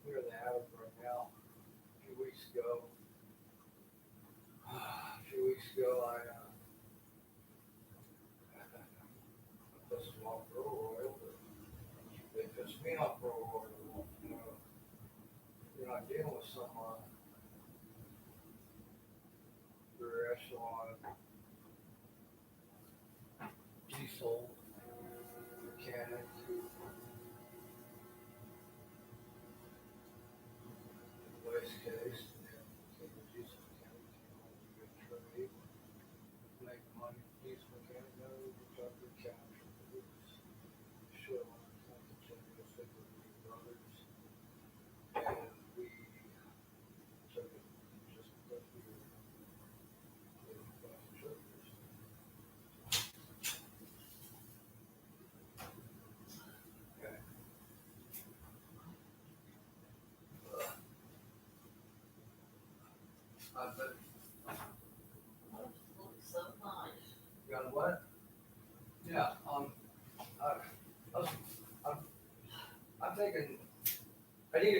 Here they have it right now. A few weeks ago, I pissed them off real royal, but they pissed me off real royal. You know, you're not dealing with some rear echelon diesel mechanic who, in the worst case, the diesel mechanic can good trade, make money. Diesel mechanic knows what the capture is. Sure, I want to continue to stick with my brothers, and we took it just because we were getting fast triggers. Okay. I bet. Looks so nice. You got what? Yeah. I, I'm thinking. I need a.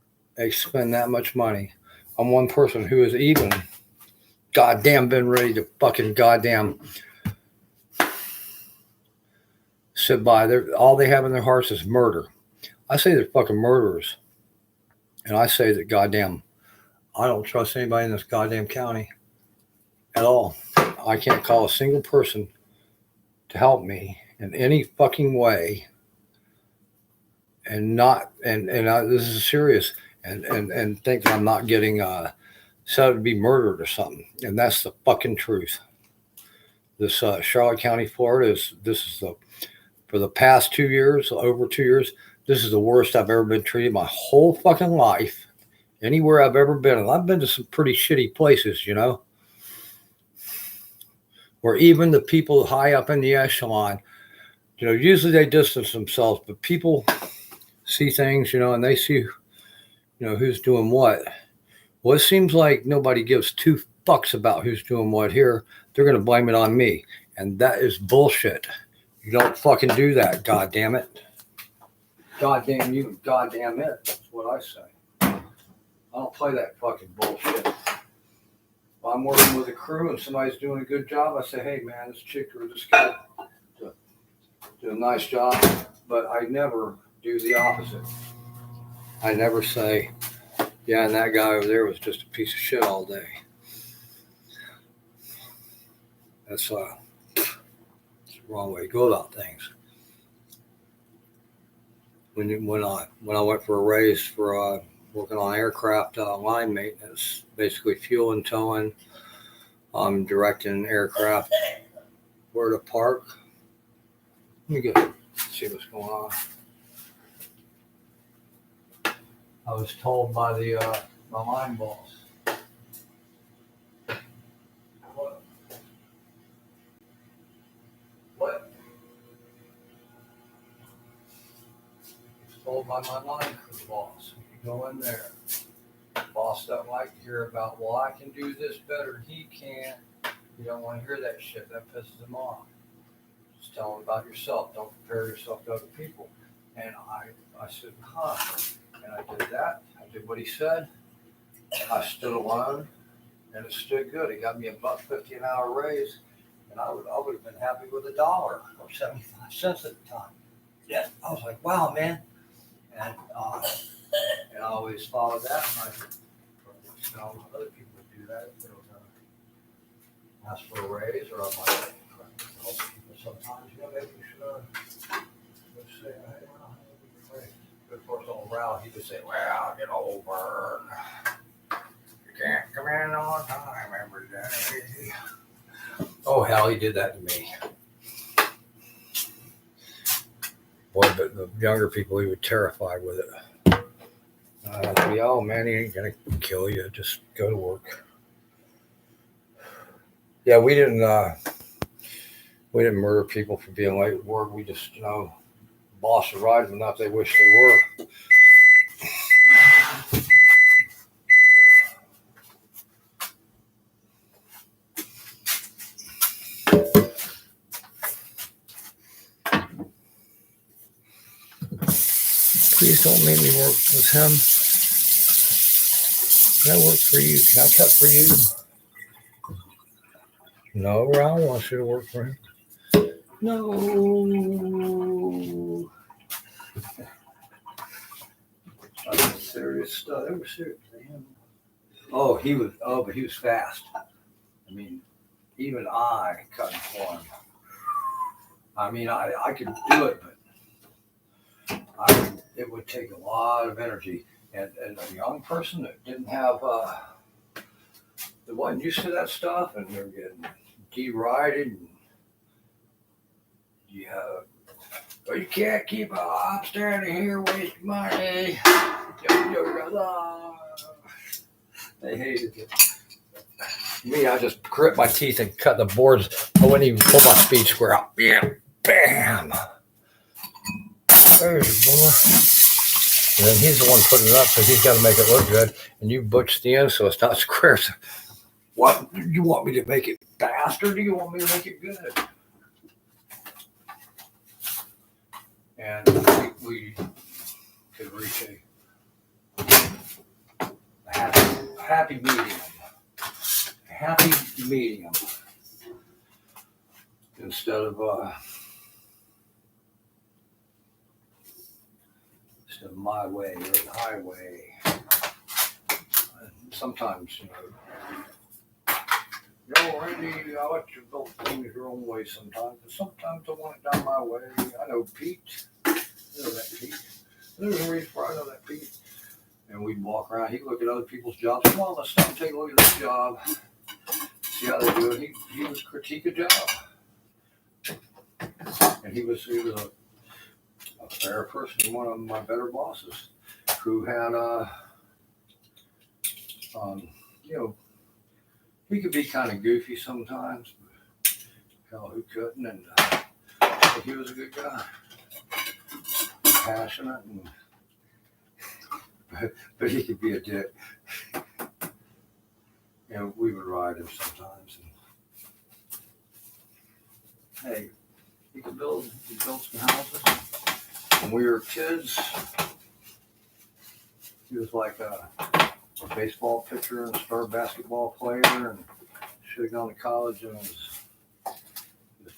expend that much money on one person who is even goddamn been ready to fucking goddamn sit by. All they have in their hearts is murder. I say they're fucking murderers. And I say that goddamn, I don't trust anybody in this goddamn county at all. I can't call a single person to help me in any fucking way, and this is serious, and think that I'm not getting set up to be murdered or something. And that's the fucking truth. This Charlotte County, Florida for the past 2 years, over 2 years, this is the worst I've ever been treated my whole fucking life. Anywhere I've ever been, and I've been to some pretty shitty places, where even the people high up in the echelon, usually they distance themselves, but people see things, and they see, who's doing what. Well, it seems like nobody gives two fucks about who's doing what here. They're going to blame it on me, and that is bullshit. You don't fucking do that, goddamn it. Goddamn you, goddamn it. That's what I say. I don't play that fucking bullshit. If I'm working with a crew and somebody's doing a good job, I say, hey man, this chick or this guy do a nice job. But I never do the opposite. I never say, yeah, and that guy over there was just a piece of shit all day. That's the wrong way to go about things. When I went for a raise for working on aircraft line maintenance, basically fuel and towing, I'm directing aircraft where to park. Let me see what's going on. I was told by my line boss. What? Told by my line crew boss. If you go in there, the boss doesn't like to hear about, well, I can do this better than he can. You don't want to hear that shit. That pisses him off. Just tell him about yourself. Don't compare yourself to other people. And I said, and I did that. I did what he said. I stood alone, and it stood good. It got me $1.50 an hour raise, and I would have been happy with $1 or 75 cents at the time. Yeah, I was like, wow, man. And I always followed that. And I tell other people to do that if they were going to ask for a raise, or I might help people sometimes. Maybe you should say, hey, well, raise. But of course, on Ralph, he would say, well, get over. You can't come in on time every day. Oh, hell, he did that to me. Boy, but the younger people, he was terrified with it. Oh, man, he ain't going to kill you. Just go to work. Yeah, we didn't murder people for being late at work. We just, boss arrived them not they wish they were. Please don't make me work with him. Can I work for you? Can I cut for you? No, Raul wants you to work for him. No. That's serious stuff. They were serious. But he was fast. I mean, even I cut for him. I mean, I could do it, but it would take a lot of energy. And a young person that didn't have, that wasn't used to that stuff, and they're getting derided. And you can't keep I'm standing here wasting money. They hated it. Me, I just grit my teeth and cut the boards. I wouldn't even pull my speed square out. Yeah, bam. There's more. And then he's the one putting it up, so he's got to make it look good. And you butch the end so it's not square. So what, do you want me to make it fast, or do you want me to make it good? And we could reach happy meeting him. Happy meeting him. Instead of my way or the highway. And sometimes, Randy, I let you build things your own way sometimes, but sometimes I want it done my way. I know Pete. I know that Pete. There's a reason why I know that Pete. And we'd walk around. He'd look at other people's jobs. Come on, let's stop and take a look at this job. See how they do it. He would critique a job. And he was a fair person, one of my better bosses, who had he could be kind of goofy sometimes, but hell, who couldn't? And he was a good guy, passionate, but he could be a dick. We would ride him sometimes. And, hey, he built some houses. When we were kids, he was like a baseball pitcher and star basketball player, and should have gone to college. And his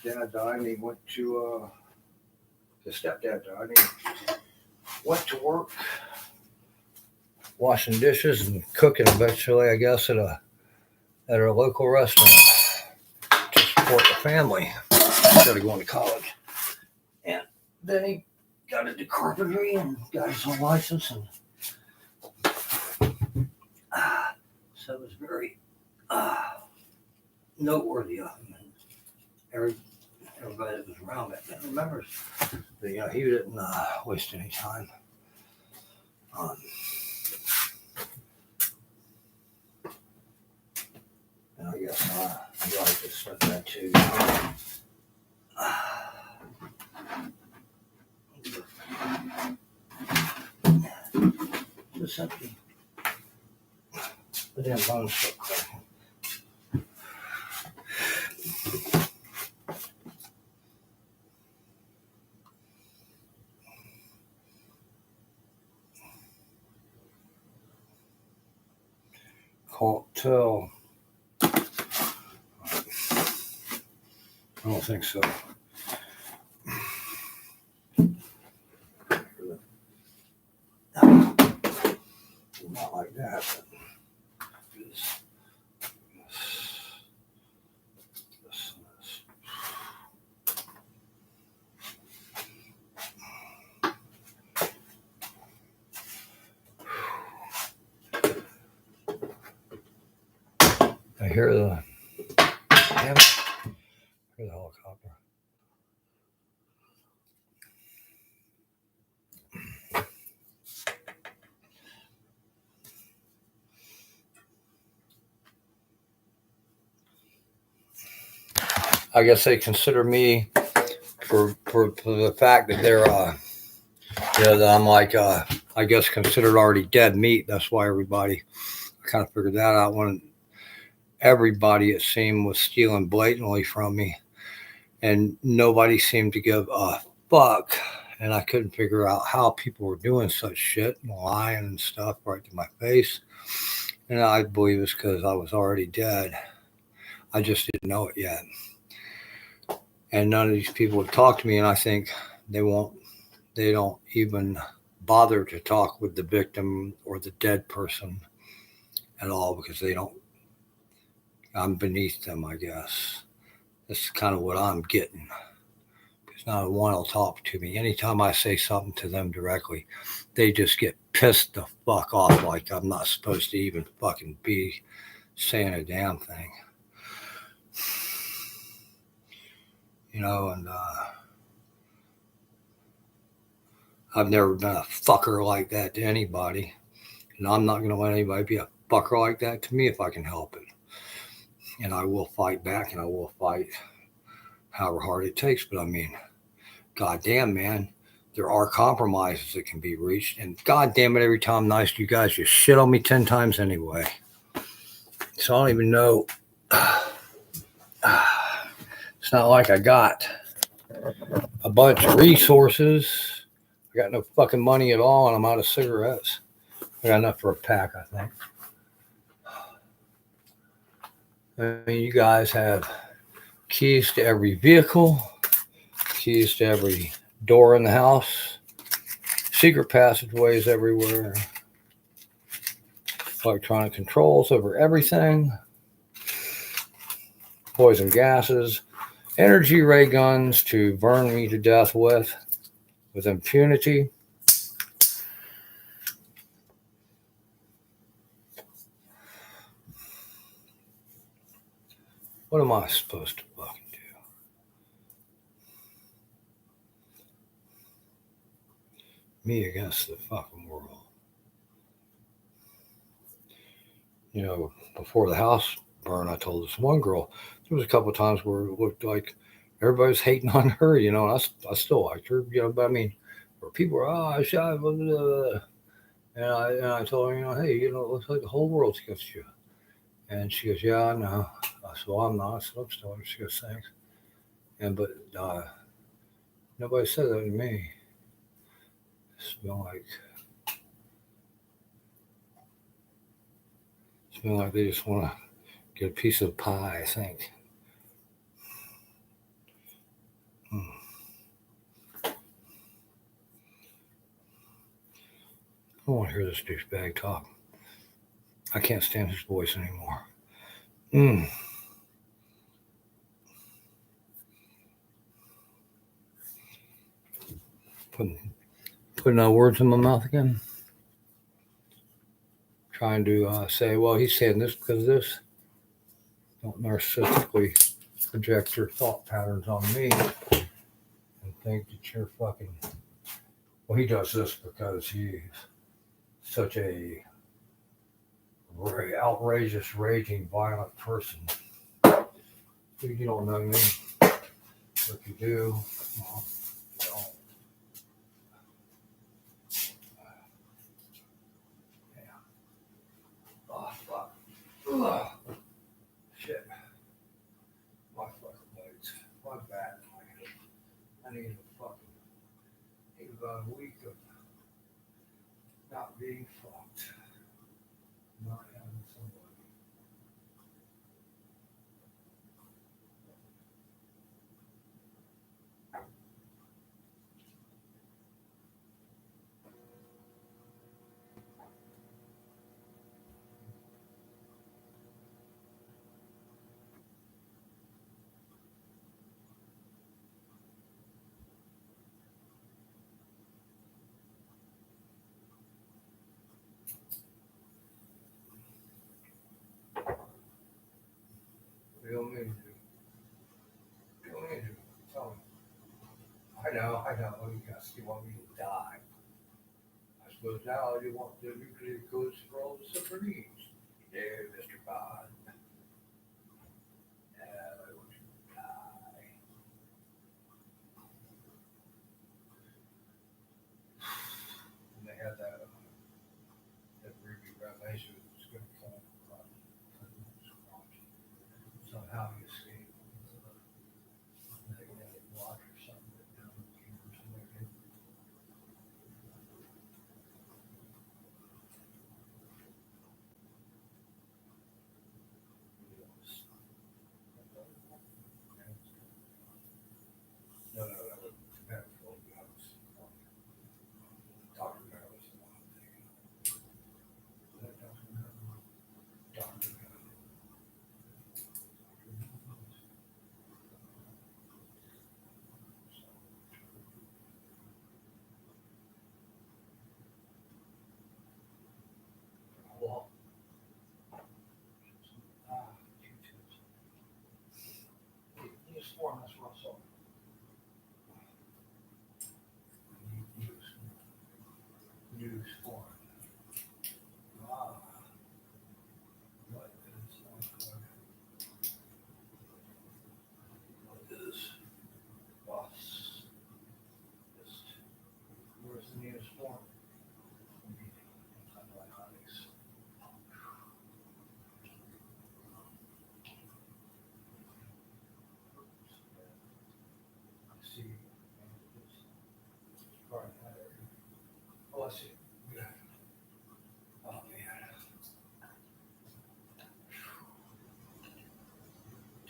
dad died, and he went to his stepdad died. And he went to work washing dishes and cooking eventually, I guess, at a local restaurant to support the family instead of going to college. And then he got into carpentry and got his own license, and so it was very noteworthy of him. And everybody that was around back then remembers that he didn't waste any time. And I guess I like to start that too. Just empty. The damn bones start cracking. Can't tell. I don't think so. Not like that. I hear the helicopter. I guess they consider me for the fact that they're that I'm like I guess considered already dead meat. That's why everybody kind of figured that out when everybody, it seemed, was stealing blatantly from me, and nobody seemed to give a fuck. And I couldn't figure out how people were doing such shit and lying and stuff right to my face. And I believe it's because I was already dead. I just didn't know it yet. And none of these people would talk to me, and I think they don't even bother to talk with the victim or the dead person at all, because I'm beneath them, I guess. That's kind of what I'm getting. Because not one will talk to me. Anytime I say something to them directly, they just get pissed the fuck off, like I'm not supposed to even fucking be saying a damn thing. And I've never been a fucker like that to anybody. And I'm not going to let anybody be a fucker like that to me if I can help it. And I will fight back, and I will fight however hard it takes. But I mean, goddamn, man, there are compromises that can be reached. And goddamn it, every time I'm nice to you guys, you shit on me 10 times anyway. So I don't even know. It's not like I got a bunch of resources. I got no fucking money at all, and I'm out of cigarettes. I got enough for a pack, I think. I mean, you guys have keys to every vehicle, keys to every door in the house, secret passageways everywhere, electronic controls over everything, poison gases, energy ray guns to burn me to death with impunity. What am I supposed to fucking do? Me against the fucking world. You know, before the house burned, I told this one girl, there was a couple of times where it looked like everybody was hating on her, you know, and I still liked her, you know, but I mean, where people were, oh, I shot, blah, blah, blah. And I told her, you know, hey, you know, it looks like the whole world's against you. And she goes, yeah, I know. I said, well, I'm not. I said, I'm still. She goes, thanks. But nobody said that to me. It's been like they just want to get a piece of the pie, I think. I don't want to hear this douchebag talk. I can't stand his voice anymore. Putting words in my mouth again. Trying to say, well, he's saying this because of this. Don't narcissistically project your thought patterns on me and think that you're fucking. Well, he does this because he's such a very outrageous, raging, violent person. You don't know me. If you do, well, you don't. Yeah. Oh, fuck. Ugh. Shit. My fucking legs. My back. I need about a week of not being fucked. Not having somebody. What do you want me to do? What do you want me to do? Tell me. I know. You guys still want me to die. I suppose now you want the nuclear codes for all the submarines. Yeah, Mr. Bond. I want you to die. And they had that Ruby revelation was going to come across. Somehow he escaped. Magnetic watch or something that down the cameras and everything. No, that was Dr. Mel was the one thing. That Dr. Mel. Dr. Mel.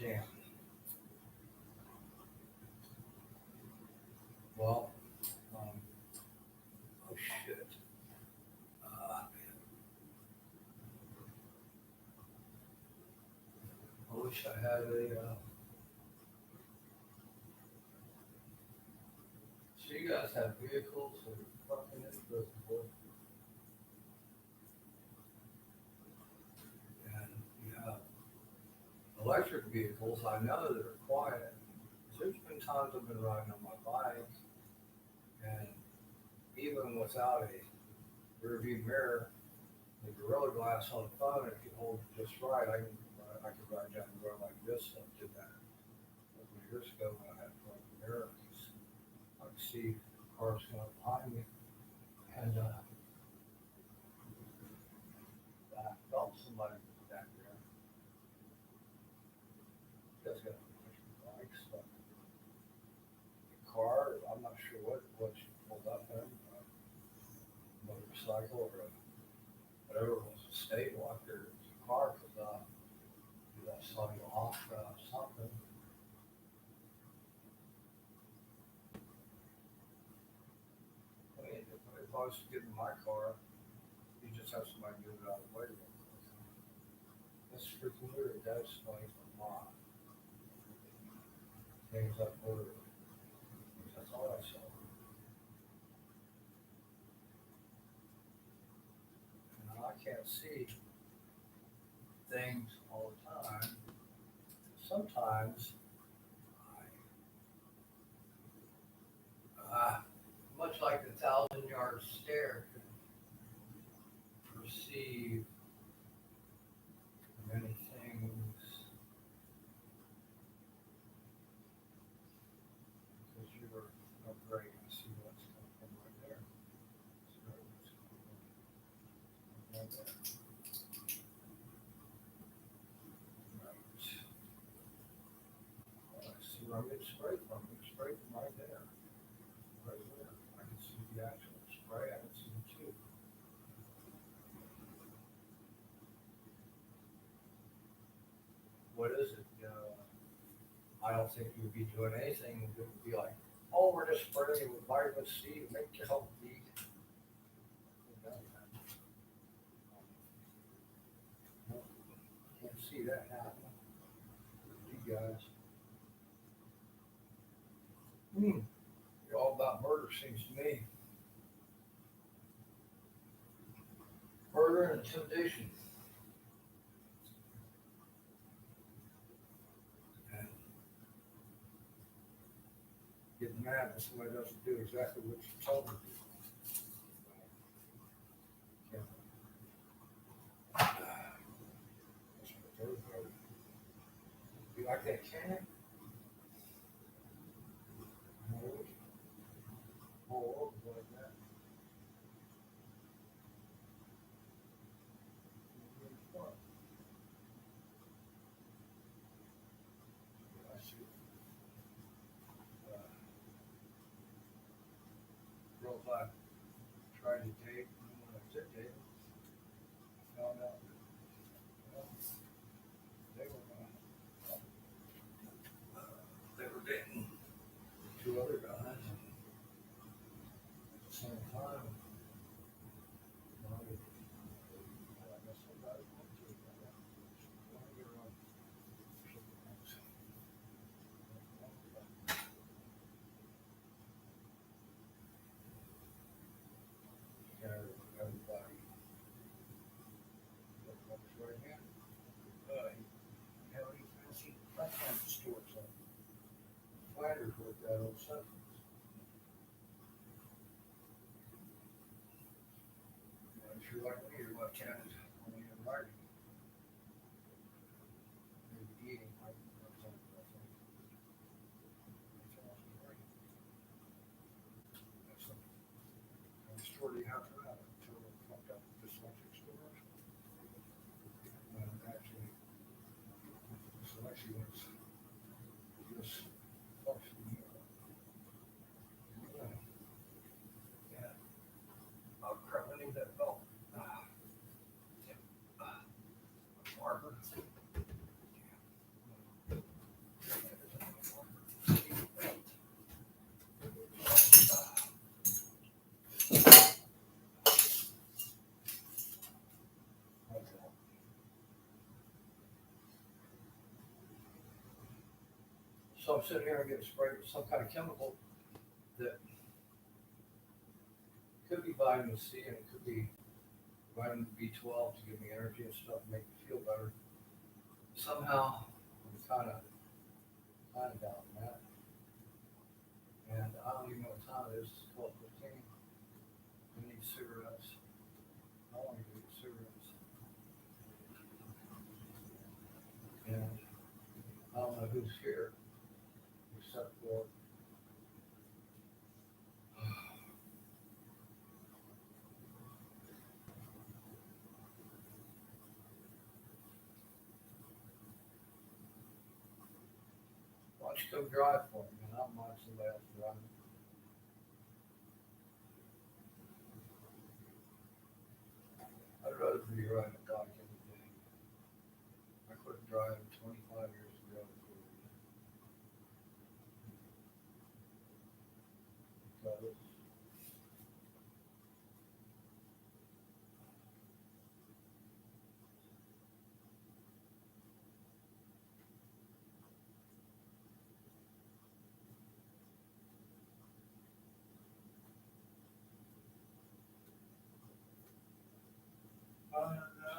Damn. Well, oh shit. I wish I had a. So you guys have vehicles that are fucking invisible, and you have electric vehicles. I know that are quiet. There's been times I've been riding on my bike, and even without a rear view mirror, the Gorilla Glass on the phone, if you hold it just right, I could ride down the road like this. I did that a couple of years ago when I had front mirror. I could see cars going behind me, and I felt somebody back there. Just got bikes, but the car, I'm not sure what she pulled up in, a motorcycle or whatever it was, a stable out there. It was a car because I saw you off something. I mean, if I was to get in my car, you just have somebody get it out of the way real quick. That's freaking weird. That's like a lot. Things up order. That's all I saw. And I can't see things all the time. Sometimes much like the 1,000-yard stare, can perceive many things because you're no great. I see what's coming from right there. See what's coming from right there. Right. I see where I'm getting sprayed from. I'm sprayed from right there. Right there. I can see the actual spray. I can see the tube. What is it? I don't think you would be doing anything that would be like, oh, we're just spraying with vitamin C to make you healthy. Can't see that happening. You guys. You're all about murder, seems to me. Murder and intimidation. And getting mad when somebody doesn't do exactly what you told them to do. You like that can? Whole world like that. I see. Girls I tried to date, and when I did date, I found out that they were dating two other guys at the same time. Everybody. Right here. How many fancy platform stores are fighters with that old substance? If you're like me, you're left-handed only in writing. Maybe eating might be something, I think. That's awesome, right? That's the kind of store you have to have until they fucked up dyslexic stores. Actually, dyslexia was just functioning. Yeah. Oh crap, I need that belt. Marker. So I'm sitting here and getting sprayed with some kind of chemical that could be vitamin C and it could be vitamin B12 to give me energy and stuff, make me feel better. Somehow I'm kind of doubting that. And I don't even know what time it is. It's 12:15. I need cigarettes. I want to get cigarettes. And I don't know who's here except for why don't you come drive for me, and I don't mind somebody else driving. I'd rather be riding a bike every day. I quit driving 25 years ago because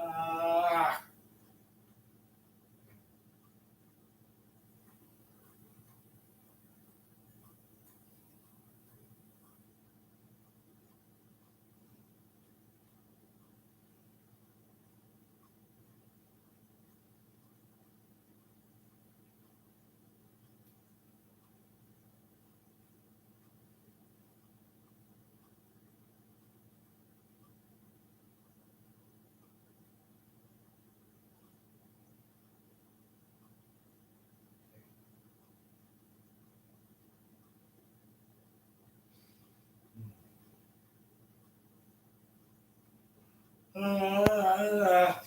ah, ah,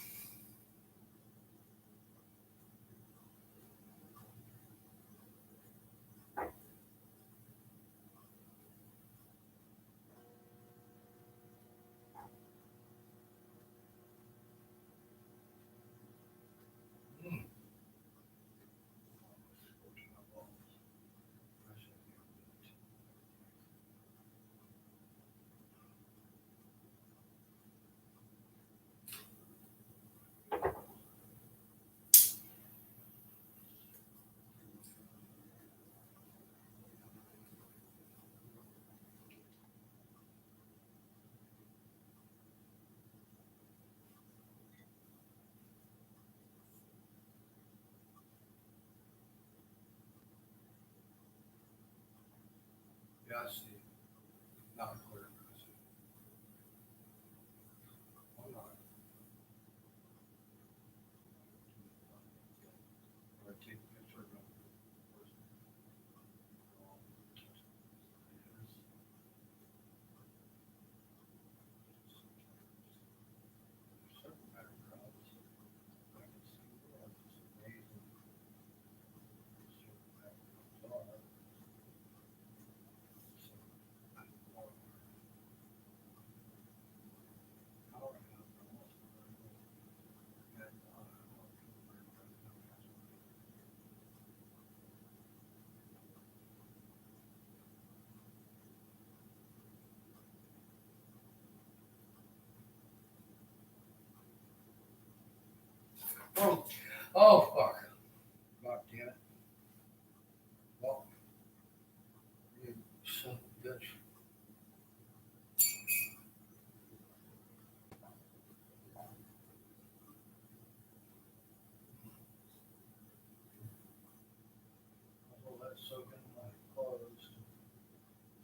yeah, I see. Not clear. I'm not. I take a picture of them. Certain backgrounds. I can see what this amazing certain backgrounds are. So, oh, oh, fuck. God damn it. Well, you son of a bitch. I'll let it soak in my clothes.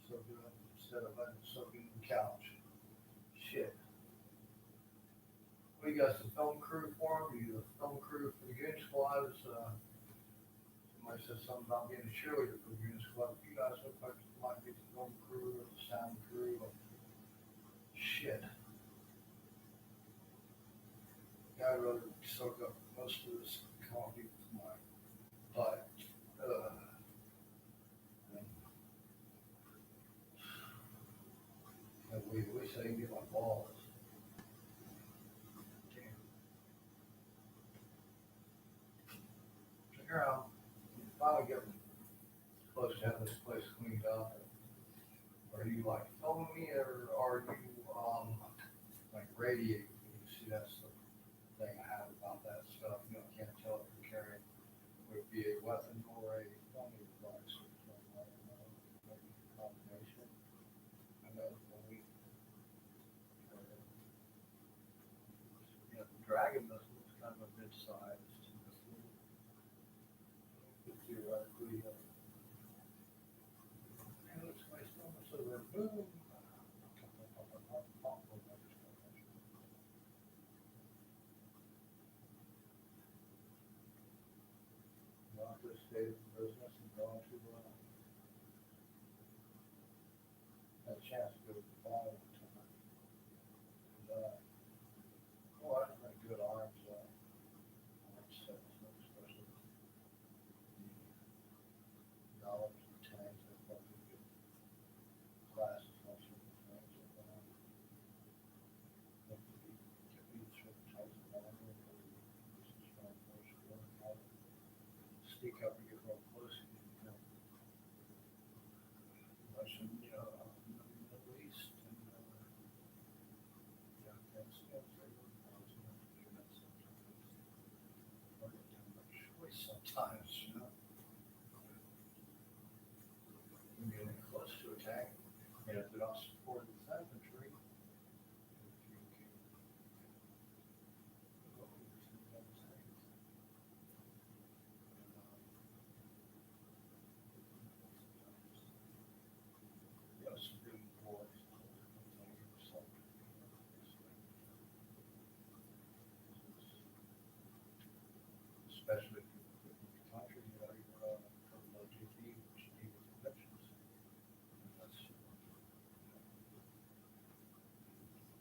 Soak it up instead of letting it soak in the couch. Shit. We got some film crew for him. You the film crew for the Goon Squad. Somebody said something about being a cheerleader for the Goon Squad. You guys look like you might be the film crew or the sound crew. Or shit. I'd rather soak up most of this coffee with my butt. And we wish I didn't get my balls. Damn. So here I'm finally getting supposed to have this place cleaned up. Are you like filming me, or are you like radiating? You see, that's the thing I have about that stuff. You know, I can't tell if you're carrying would be a weapon or a filming device or something. I don't know, maybe a combination. I know when we, the Dragon missile is kind of a good size missile. Theoretically, and it's my stomach, so then boom. Not to stay in business and gone to a chance to go to the ball one time. And, oh, I think good arms, sets, especially dollars and tens. I thought they good classes on certain things. And, to be certain types of armor, this is strong force, learn how to sneak up and get real close. Russian, in the Middle East, and Afghanistan, they were hard to have much choice sometimes, When you're getting close to attack, and if they're not supporting the infantry, if you can go over to the other side. Some good boys, especially if you're in the country, you're from LGT, which need convictions. That's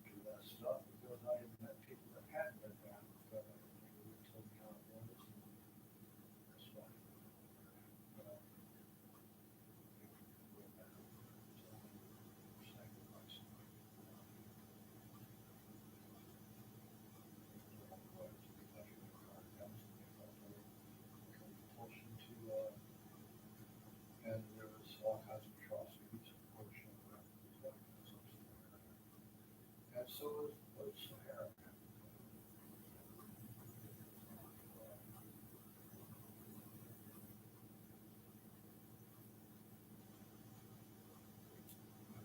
do that stuff because I have met people that hadn't been down, but they were told California. That's why. And there was all kinds of atrocities, unfortunately. And so was Sahara.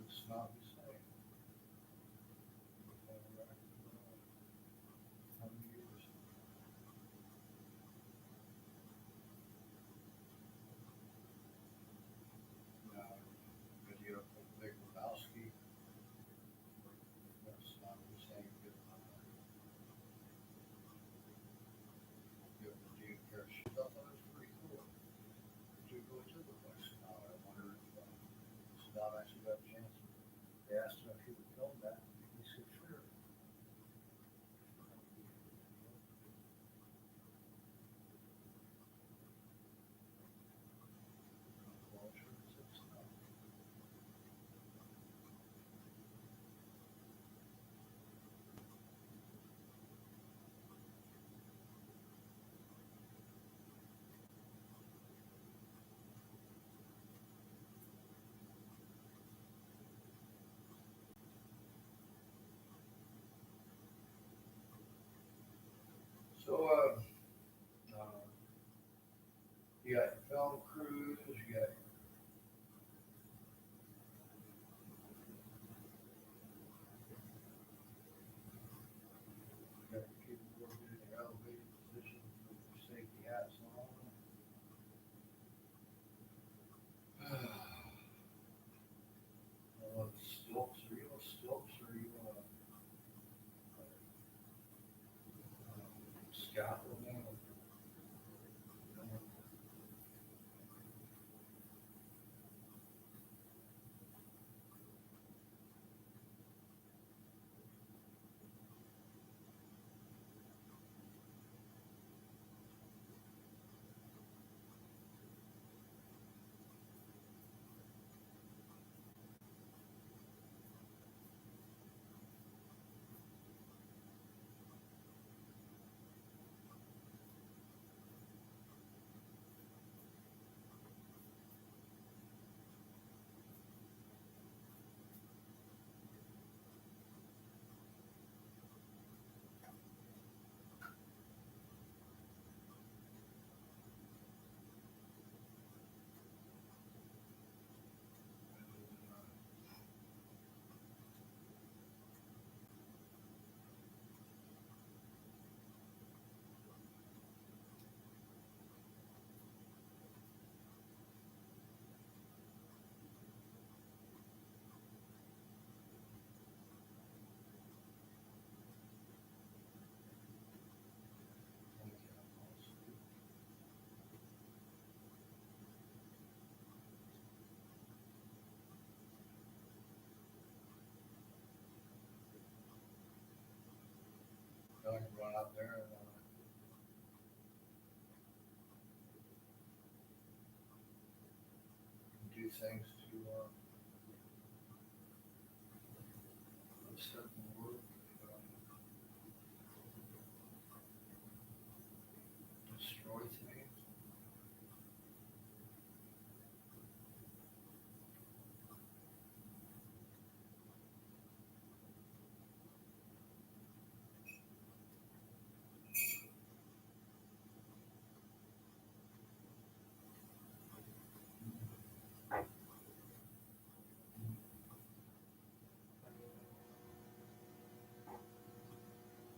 It's not the same. How many years? Now, video from Big Lebowski. That's not the same. Give the dude parachute. I thought that was pretty cool. To go to the place. Now, I wonder if Saddam actually got a chance. They asked him if he would film that. He said, sure. Well, sure, it's not. So, you got your film crews, you got your people working in your elevated position with your safety hats on. Stilts, are you on stilts, or are you on scaffolding? few things to set the work, destroy things.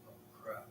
Oh, crap.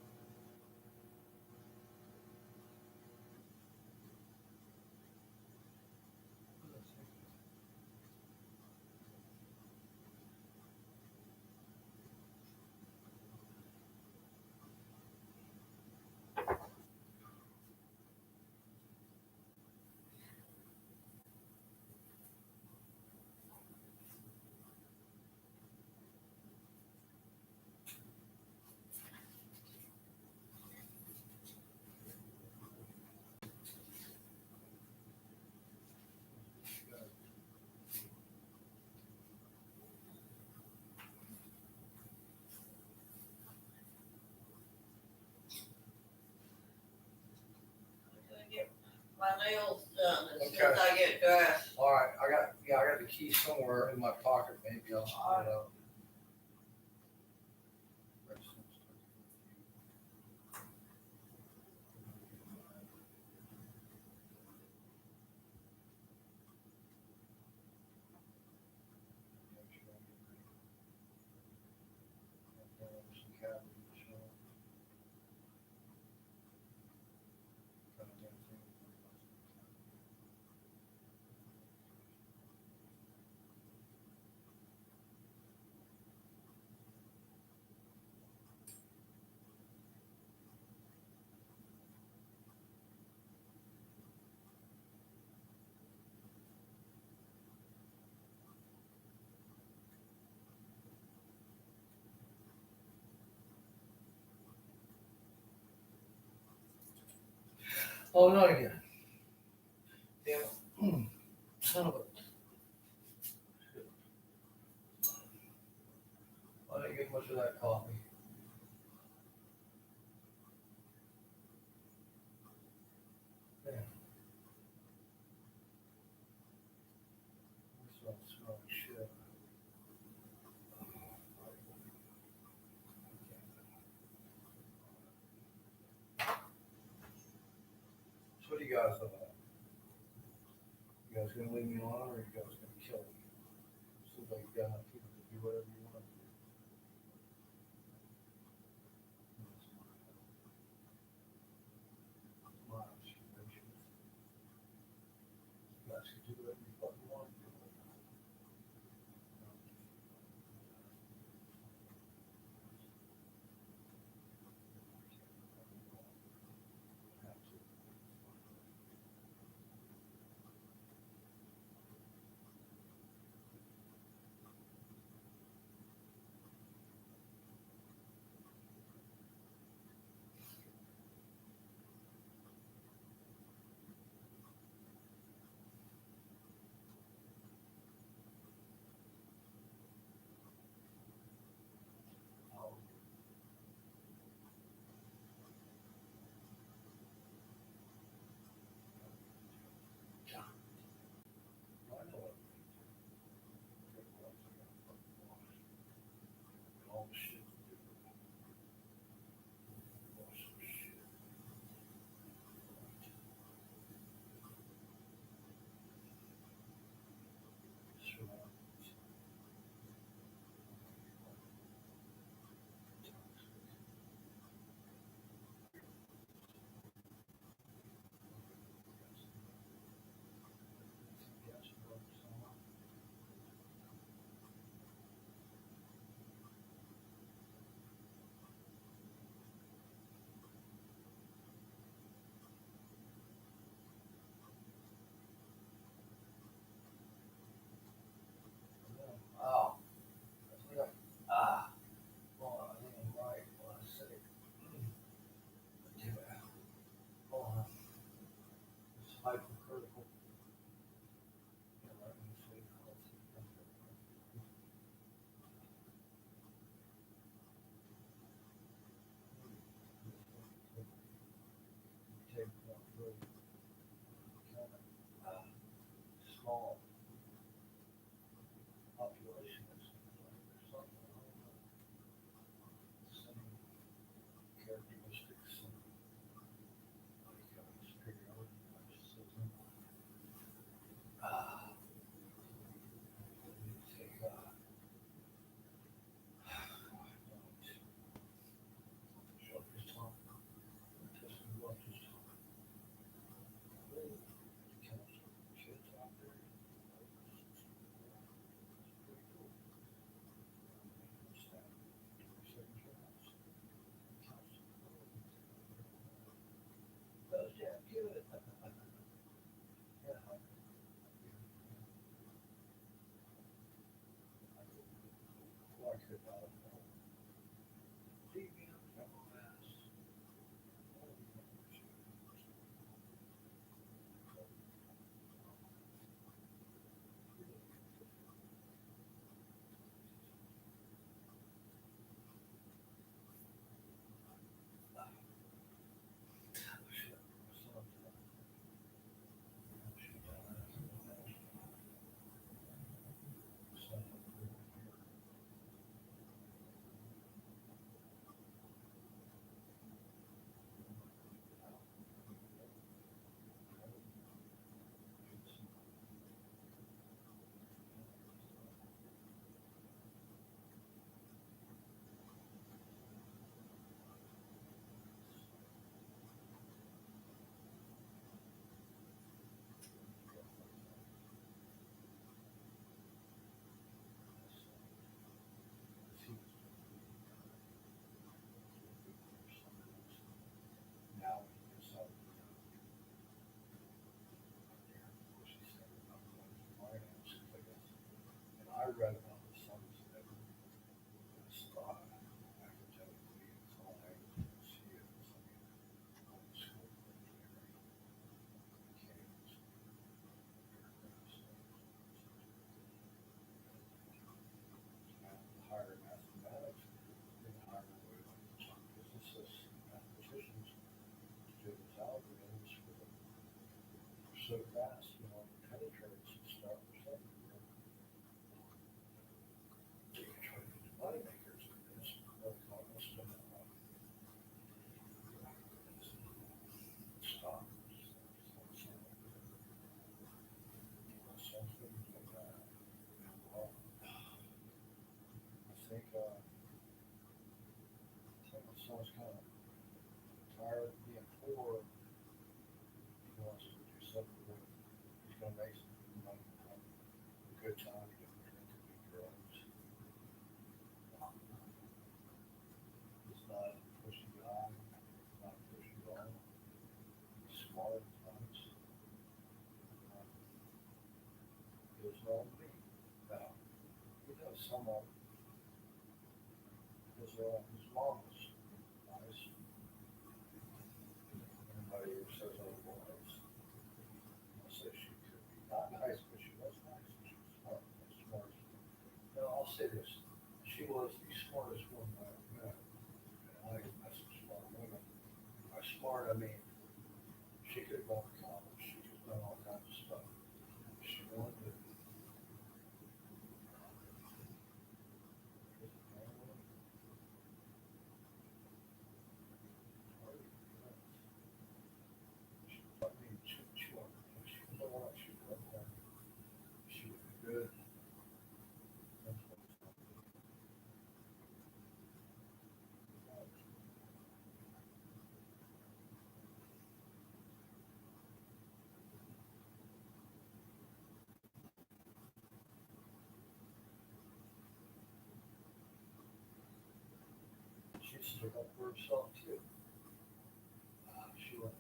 My nails done as soon as I get dressed. All right, I got the key somewhere in my pocket. Maybe I'll pull it out. Oh, not again. Damn it. Son of a. I didn't get much of that coffee. Yeah. This one smells like shit. So what do you guys think? You guys gonna leave me alone, or you guys gonna kill me? Seems like you got enough people to do whatever you want to do. My situation. You guys can do whatever you fucking want to do. I know what. All the shit to do. Wash some shit. Oh. Ah. Well, I think I'm right when I say it. Yeah. Hold on. It's hypercritical. Yeah, right. really kind of small population. It's like there's something wrong with some characteristics, some like superiority, narcissism. Take shut his tongue, just what his tongue. Really counsel kids out there. It's pretty cool. Understand. Certain jobs. Counsel. Does yeah, good. Yeah. Well, I could not have known. Leave me up, no ass. Now he decided she said about finances, I guess. And I read about the sons that this I can tell you it's all I see it. It's like old school engineering, mechanics, higher mathematics, then higher physicists, mathematicians, do these algorithms so fast, penetrates and stuff or something. You can try to get the money makers in this, almost stop. Something like that. Well, I think my son's kind of tired of being poor. He wants to do something with he's going to make some money, have a good time, he doesn't drink or do drugs. He's not a pushy guy, not a pushy guy. He's smart, nice. He does well with me. Now, he does some of his mom was nice. Anybody who says otherwise, I'll say she could be not nice, but she was nice. She was smart, as smart. No, I'll say this: she was the smartest woman I ever met. And I met some smart women. By smart, I mean she could go to college. She could done all kinds of stuff. She wanted to. She would be good. She stood up for herself too. She went.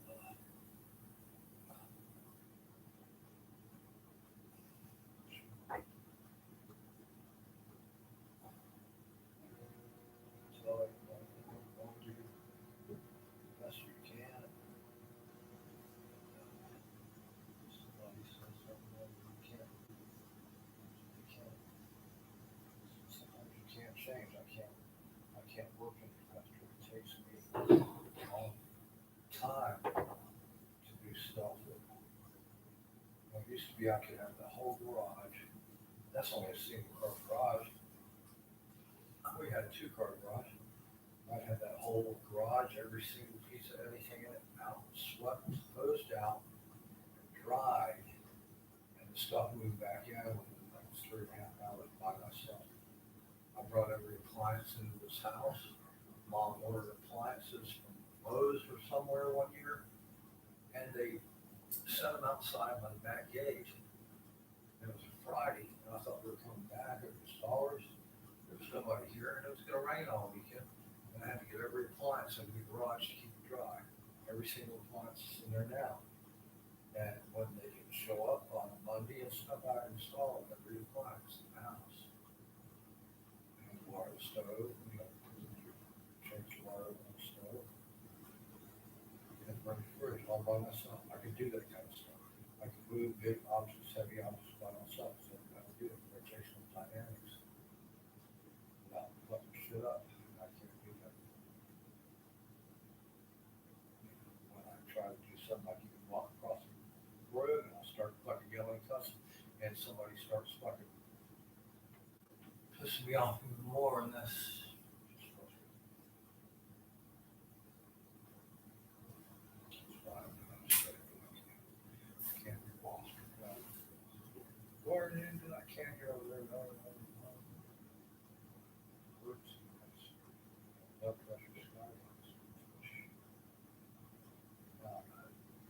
So don't do the best you can. Somebody says something that you can't. You can't. Sometimes you can't change. I can't work any faster. It takes me myself that I used to be, I could have the whole garage. That's only a single car garage. We had a 2-car garage. I had that whole garage, every single piece of anything in it out, swept, hosed out, dried, and the stuff moved back in within like 3.5 hours by myself. I brought every appliance into this house. Mom ordered appliances from Lowe's or somewhere one year, and they set them outside by the back gate. It was a Friday, and I thought we were coming back at installers. There was nobody here, and it was going to rain all weekend. And I had to get every appliance into the garage to keep it dry. Every single appliance is in there now. And when they didn't show up on Monday and stuff, I installed every appliance in the house. And wire the stove, change the wire on the stove. And run the fridge all by myself. I could do that kind of stuff. I could move big objects, heavy objects by myself. So I would do it. Rotational dynamics. Without fucking shit up. I can't do that. When I try to do something like you can walk across the road and I'll start fucking yelling, cussing, and somebody starts fucking pissing me off even more, and that's just frustrating. That's why I'm gonna say I can't be lost. Lord, and I can't hear over there. No. Oops. Blood pressure skyrocks.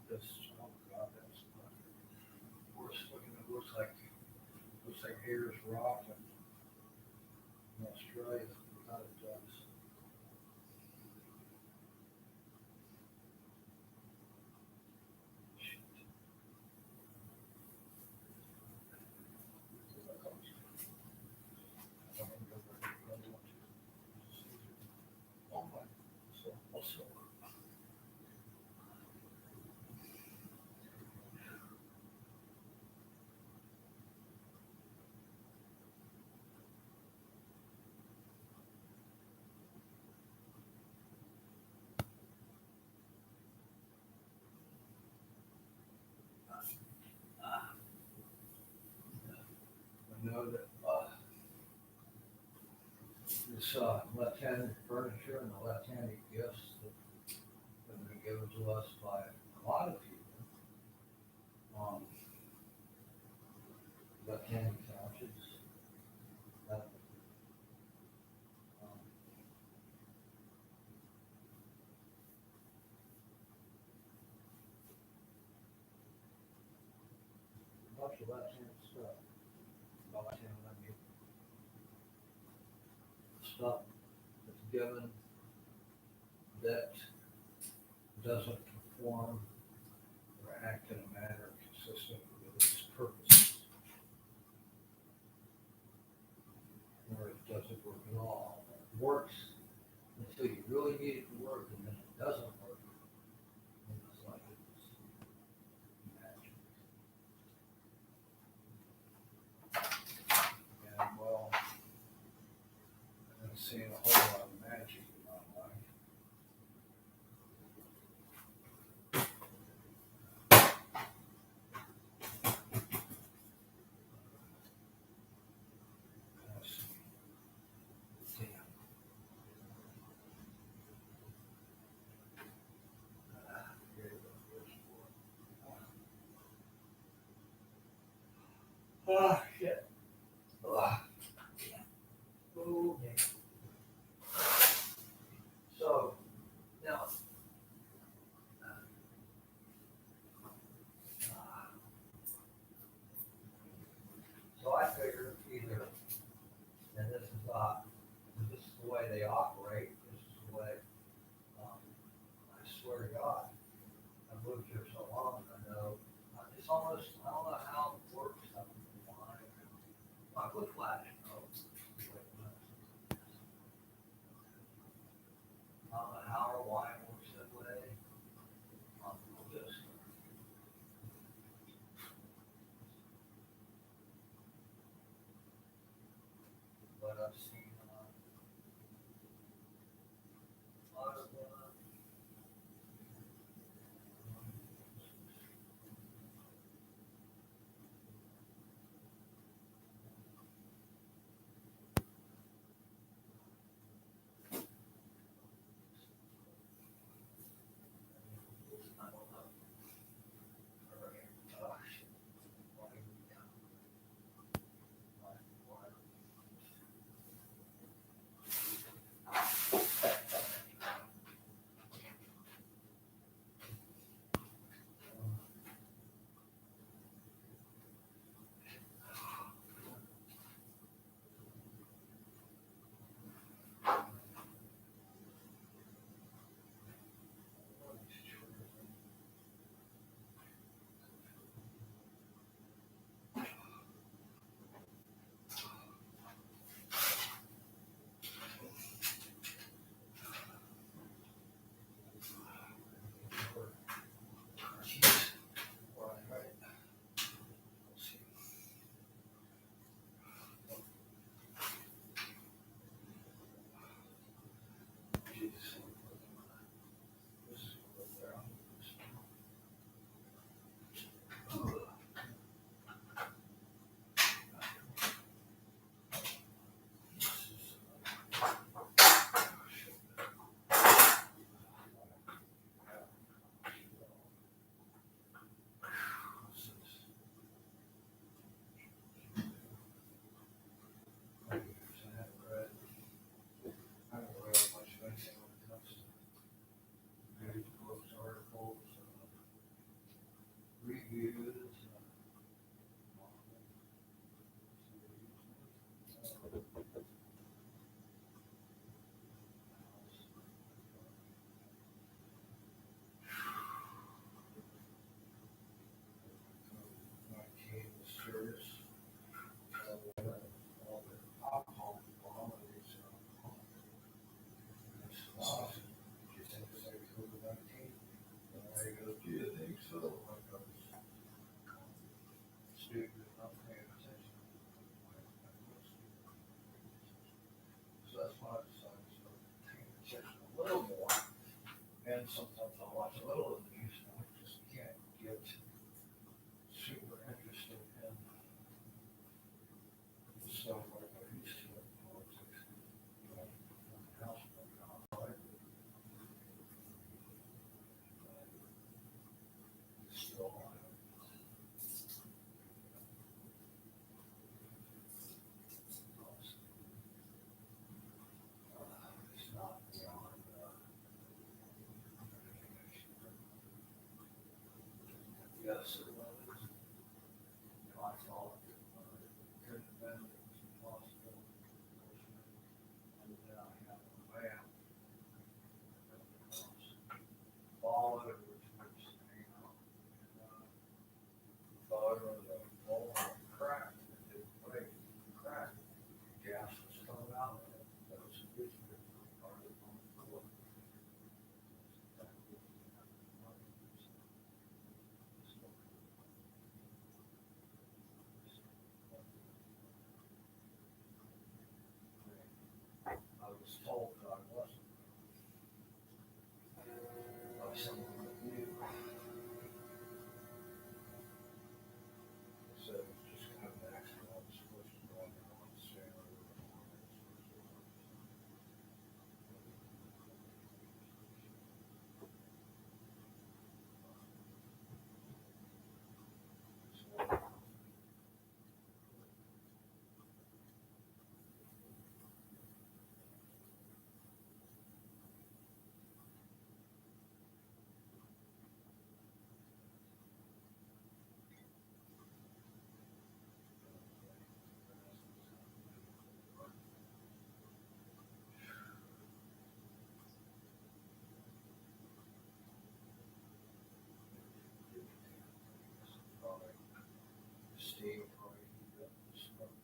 This, oh God, that's worse looking. It looks like Ayers Rock in Australia. Without it does. Shit. I don't know where to go. Oh my. So also. I know that this left-handed furniture and the left-handed gifts that have been given to us by a lot of people. Left-handed couches. That, um, a bunch of left-handed stuff. By left-handed, I mean stuff that's given that doesn't perform or act in a manner consistent with its purpose, or it doesn't work at all. It works until you really need it to work, and then it doesn't work. And it's like it's magic. And well, I've seen a whole lot of magic in my life. Oh, shit. Oh, yeah. reviews. Do you think so? Stupid, not paying attention. So that's why I decided to start paying attention a little more. And sometimes I'll watch a little of the news, and I just can't get super interested in stuff like I used to in politics. House right? Still on it. It's not beyond yes, it was. I thought it couldn't have been, it was impossible. And then I had a map. All over the place, you know. Butter, the wall cracked, it didn't break, it cracked. Gas was coming out of it. That was a good part of the floor. I was told that I wasn't. By someone that knew. So it was just kind of an accident. I was supposed to go on the sailor. Steve probably heated up the smoke.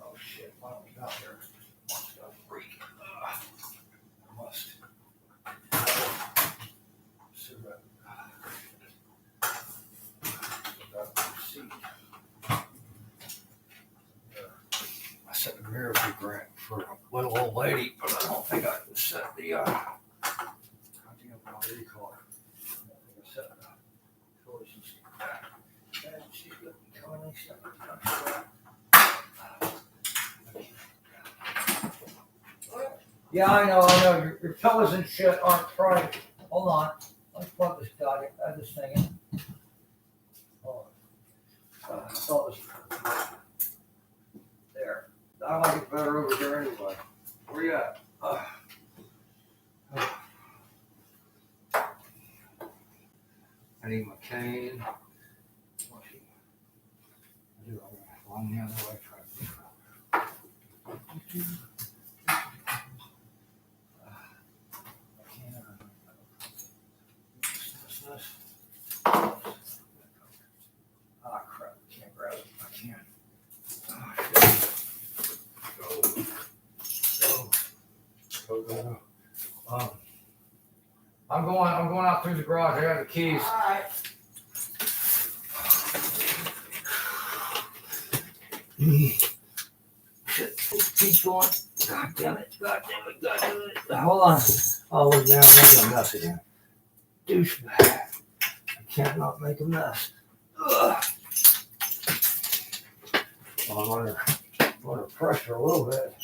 Oh shit, why don't we got there? Got a freak. I must. So that. Got the receipt. I set a miracle grant for a little old lady, but I don't think I can set the, what do you call it? I don't think I set the choices back. And she's gonna be coming and stuff. Yeah, I know. Your pillows and shit aren't right. Hold on. Let's plug this guy. I just thing in. Hold on. I thought it was there. I like it better over there anyway. Where you at? I need my cane. I do. I'm the other way. Ah, crap. Can't grab it. I can't. Go. I'm going out through the garage. I got the keys. All right. Shit, keep going. God damn it. Hold on. Oh, now I'm making a mess again. Douchebag. I can't not make a mess. Ugh. I'm under pressure a little bit.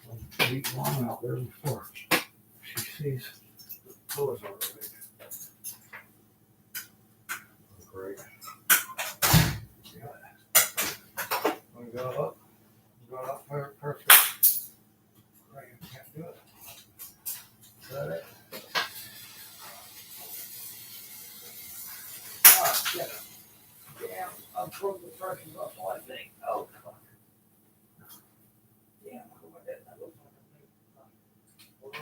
I'll beat Mom out there before she sees the pillows are right. Great. Yeah. I'm going up. I'm going up. Perfect. Right, I can't do it. Is that it? Ah, shit. Damn, I'm putting the pressures up, so I think. Oh, fuck. Damn, look at that. That looks like a thing. Hold on.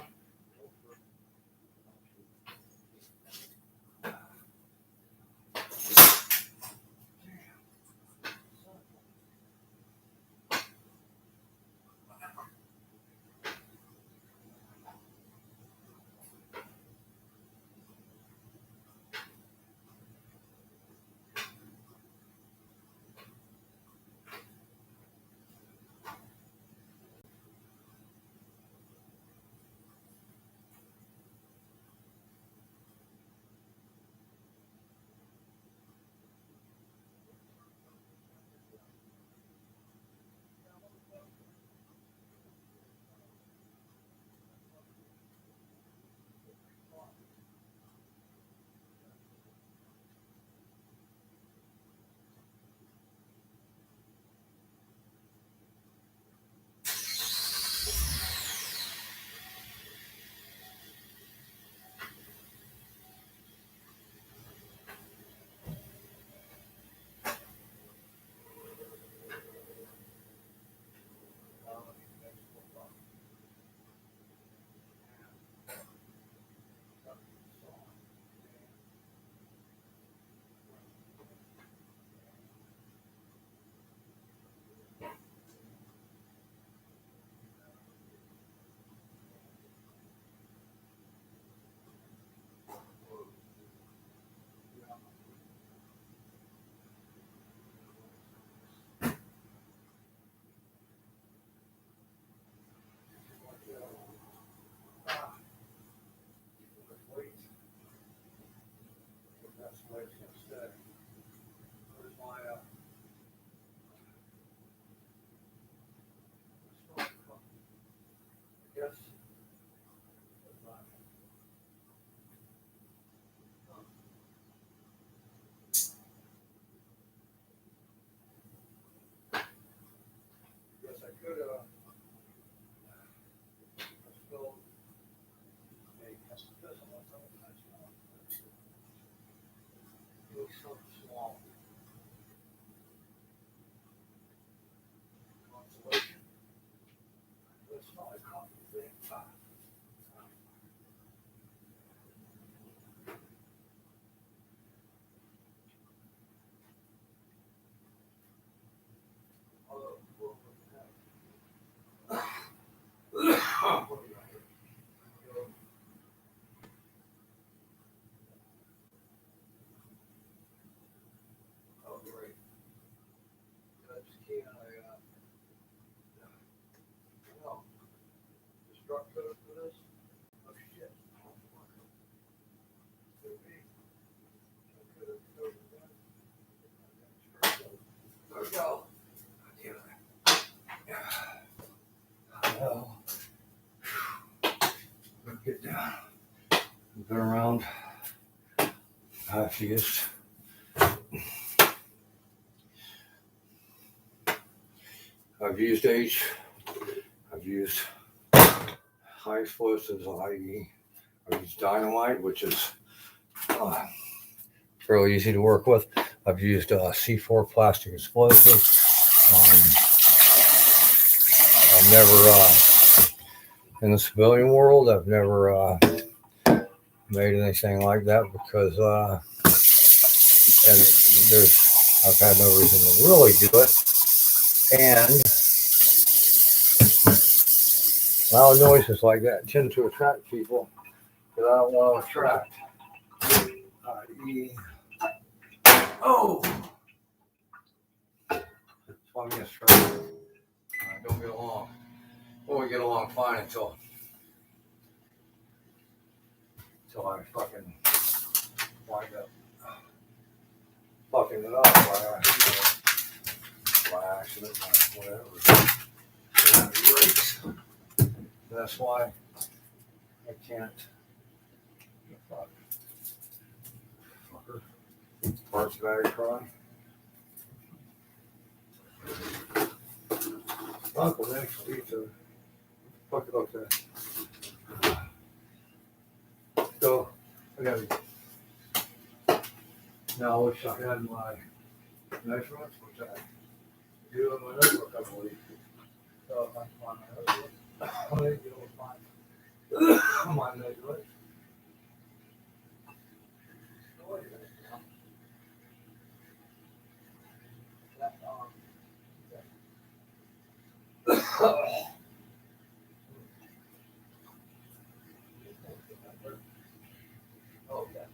Wait. That's the way it's going to stay. Where's my, I guess. Yes, I could, still make this one something that's small. It looks so small. Consolation. It's not a coffee thing. Although, what do we have? What do we got here? Oh, great. I just can't, no. Destruct code for this? Oh, shit. Oh, fuck. Could be. Could have code for that. There we go. Damn it. Well, get down. I've been around. I've used. I've used H. I've used high explosives, i.e., I've used dynamite, which is fairly easy to work with. I've used C4 plastic explosive. I've never, in the civilian world, I've never made anything like that because, and I've had no reason to really do it. And loud noises like that tend to attract people that I don't want to attract. Oh! That's why I'm going to start. Don't get along. Well, we get along fine until I fucking wind up fucking it up. Why I Whatever. Race. That's why I can't. Fuck. Fucker. Parts battery cry. Uncle next pizza. Fuck it like that. So, I got it. Now I wish I had my measurements, which I do in my notebook, I believe. So if I can find my notebook, I'll make it all fine. My measurements. So what is it now? That's on. Oh, yeah.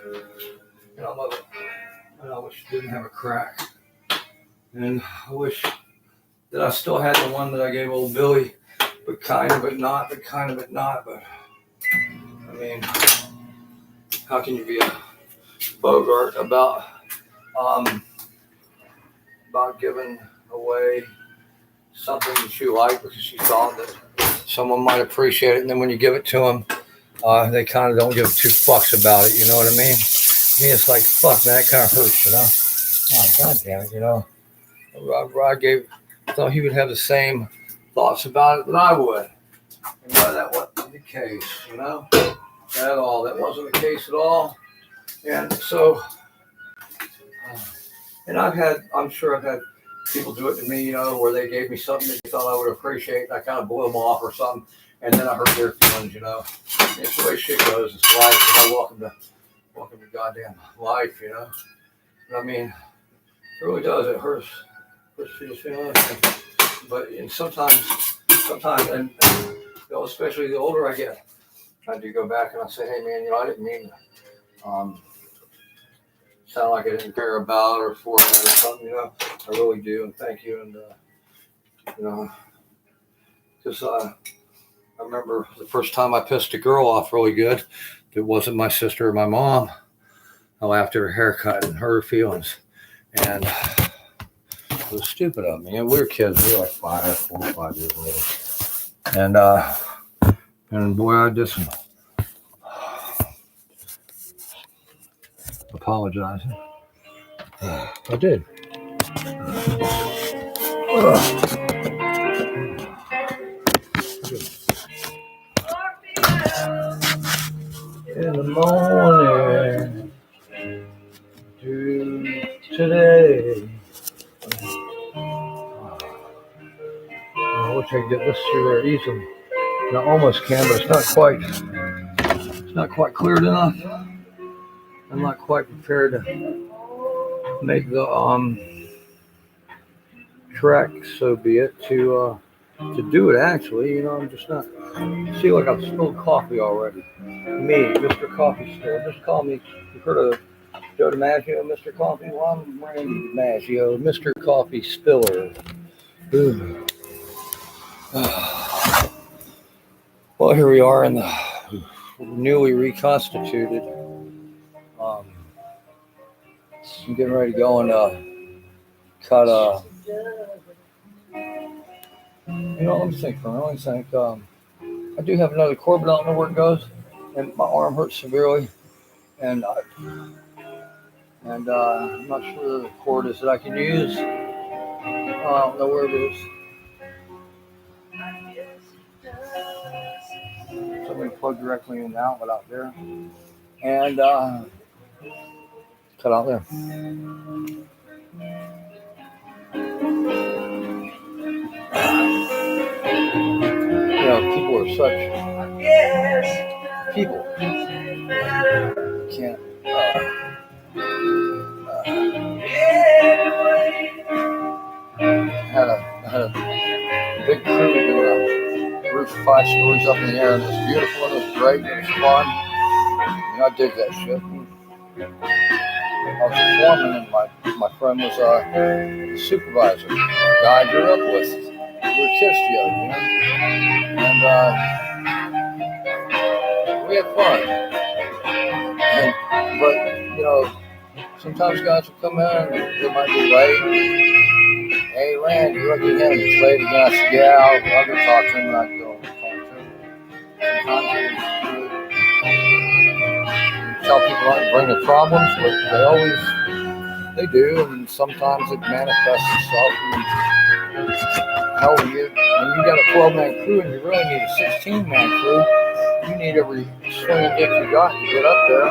You know, I love it. And I wish it didn't have a crack. And I wish that I still had the one that I gave old Billy, but kind of it not, but kind of it not. But I mean, how can you be a Bogart about giving away something that you like because you thought that someone might appreciate it, and then when you give it to them, they kind of don't give two fucks about it. You know what I mean? It's like, fuck, man, that kind of hurts, you know? Oh, God damn it, you know? I thought he would have the same thoughts about it that I would. And that wasn't the case, you know? At all. That wasn't the case at all. And so, and I'm sure I've had people do it to me, you know, where they gave me something that they thought I would appreciate, and I kind of blew them off or something, and then I hurt their feelings, you know. It's the way shit goes. It's life, you know. Welcome to goddamn life, you know. I mean, it really does. It hurts people's feelings. But sometimes, and you know, especially the older I get, I do go back and I say, hey, man, you know, I didn't mean sound like I didn't care about or for that or something, you know. I really do, and thank you. And you know, because I remember the first time I pissed a girl off really good. It wasn't my sister or my mom. I laughed at her haircut and hurt her feelings, and it was stupid of me. And we were kids. We were like 4 or 5 years old, and boy, I just apologizing. I did. In the morning, today. I wish I could get this through there easily. And I almost can, but it's not quite cleared enough. I'm not quite prepared to make the track, so be it, to do it actually. You know, I'm just not. See, like I've spilled coffee already. Me, Mr. Coffee Store. Just call me. You've heard of Joe DiMaggio, Mr. Coffee? Well, I'm Randy DiMaggio, Mr. Coffee Spiller. Well, here we are in the newly reconstituted. I'm getting ready to go and cut you know, let me think for a minute. Let me think. I do have another cord, but I don't know where it goes, and my arm hurts severely, and I'm not sure the cord is that I can use. I don't know where it is. So I'm going to plug directly in the outlet out there, and cut out there. You know, people are such people. Can't. Had a big crew doing a roof 5 stories up in the air, and it was beautiful, and it was great, and it was fun. And I dig that shit. I was a foreman, and my friend was a supervisor, the guy I grew up with. We were kids together, you know? And we had fun. But, you know, sometimes guys will come in and they might be late. Hey, Randy, you looking at this lady? And I said, yeah, I'll go talk to him, and I'd go talk to him. Sometimes they tell people not to bring their problems, but they do, and sometimes it manifests itself. And hell, when you got a 12-man crew and you really need a 16-man crew, you need every swinging dick you got to get up there.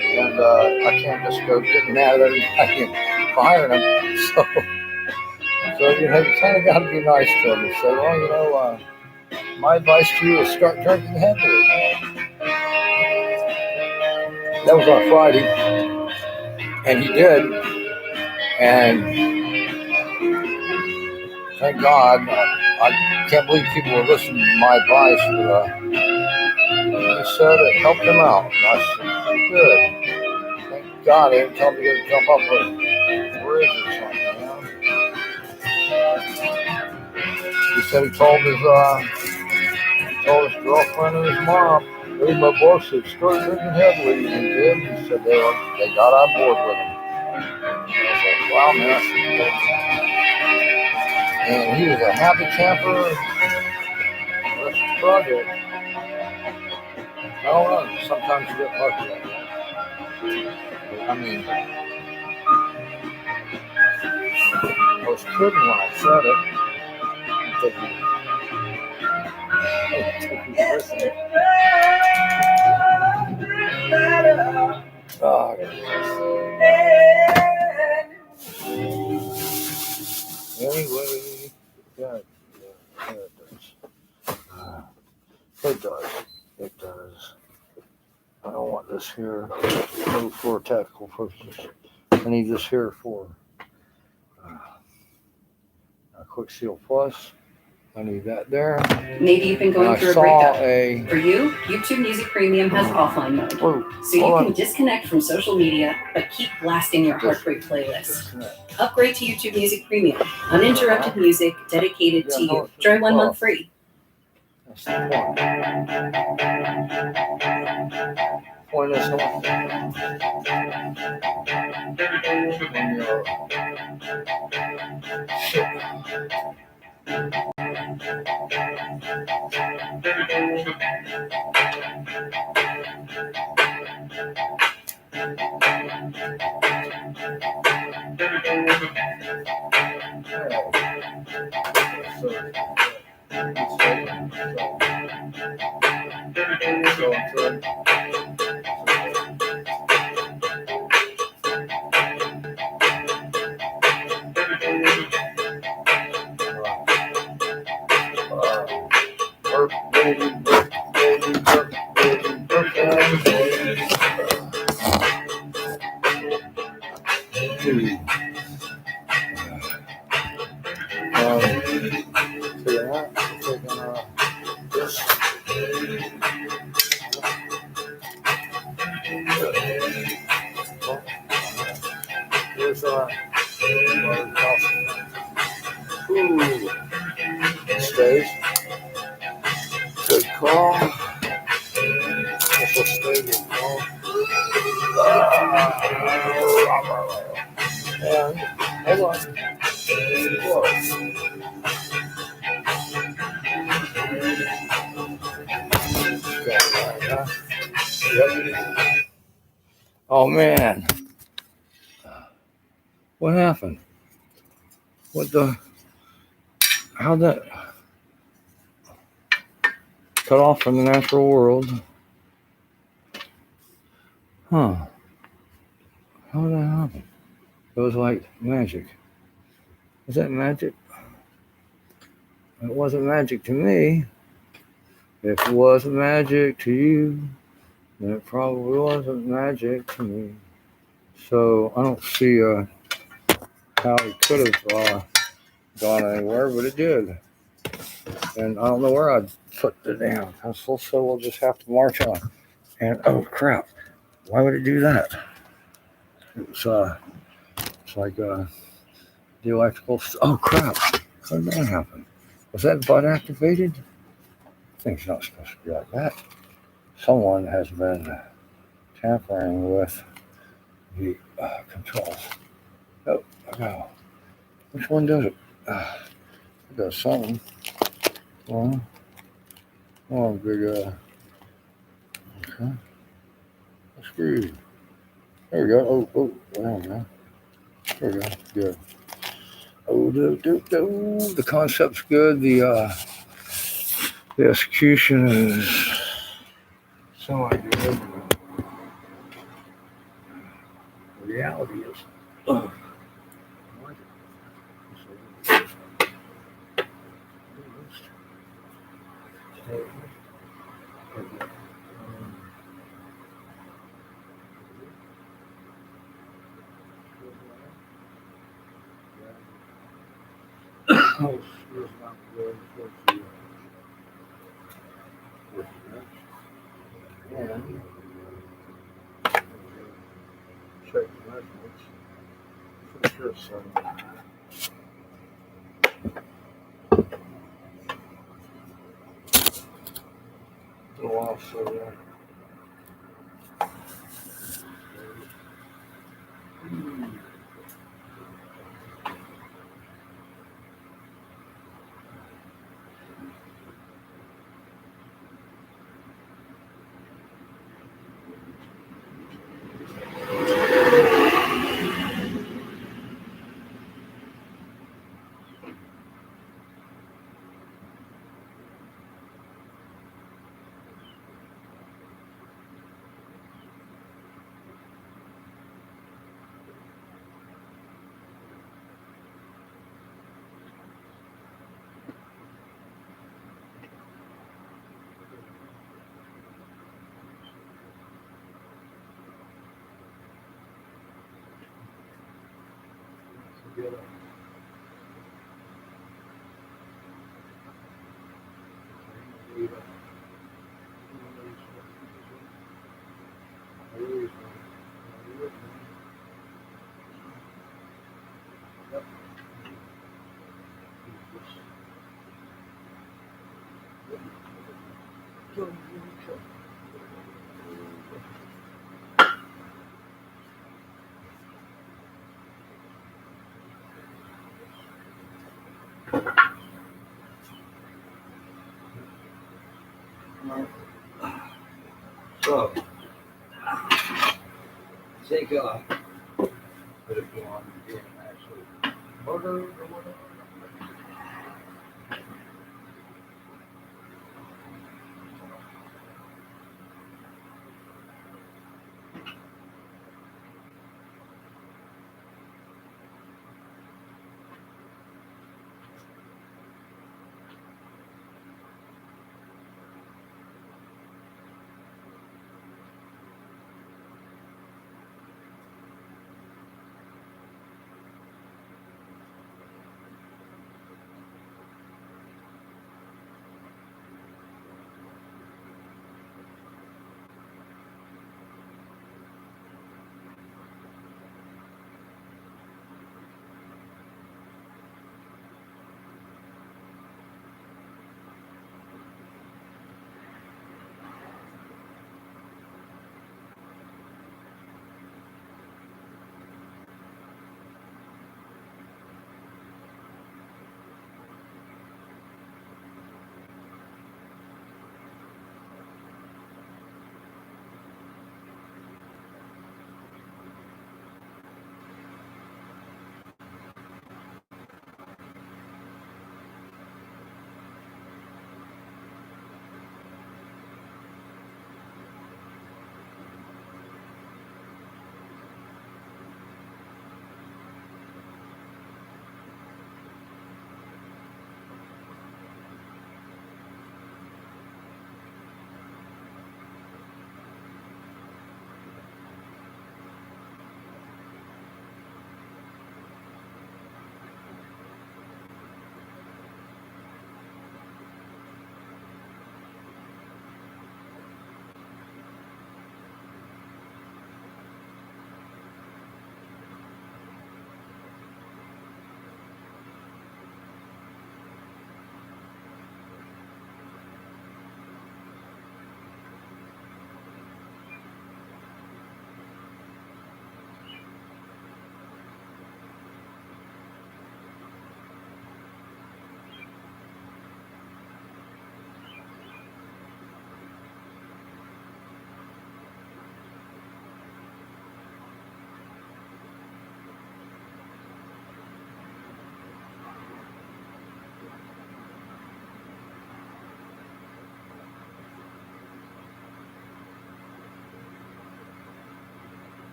And I can't just go getting mad at everybody and firing them. So you know, you kind of got to be nice to them and say, well, you know, my advice to you is start drinking heavily. That was on Friday, and he did. And thank God, I can't believe people were listening to my advice, but he said it helped him out. And I said, good. God, they tell me to jump up a bridge or something, man. He said he told his girlfriend and his mom, hey, my boss had started drinking heavily, and he did. He said they got on board with him. And I was like, wow, man. And he was a happy camper. That's the project. I don't know. Sometimes you get lucky like that. I mean, I was kidding when I said it. Oh, anyway, yeah, it does. It does. It does. I don't want this here for tactical purposes. I need this here for a Quick Seal Plus. I need that there. Maybe you've been going through a breakup. For you, YouTube Music Premium has offline mode. So you can disconnect from social media, but keep blasting your heartbreak playlist. Upgrade to YouTube Music Premium. Uninterrupted music dedicated to you. Try 1 month free. That's the point is not. Stays. Good call. This will stay good call. And hold on. Whoa. Yep. Oh man. What happened? How'd that cut off from the natural world? Huh. How did that happen? It was like magic. Is that magic? It wasn't magic to me. If it wasn't magic to you, then it probably wasn't magic to me. So I don't see how it could have gone anywhere, but it did. And I don't know where I'd put the damn pencil, so we'll just have to march on. And oh crap, why would it do that? It's like the electrical. Oh crap, how did that happen? Was that butt activated? Thing's not supposed to be like that. Someone has been tampering with the controls. Oh no, which one does it? It does something. Well, big okay. Screw. There we go. Oh, there we go. There we go. Good. Oh, the concept's good. The execution is semi-good. The reality is, check the measurements. For sure, son. Been a while, so yeah. So, I think put it on again, actually. Murder or whatever.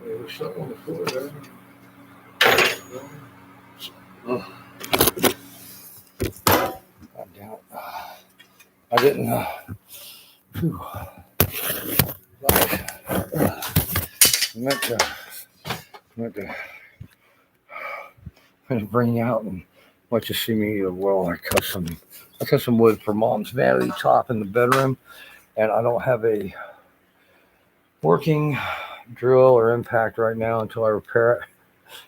There's something on the floor there. Oh. God damn it. I didn't. Meant to bring you out and let you see me. Well, I cut some wood for Mom's vanity top in the bedroom, and I don't have a working drill or impact right now until I repair it,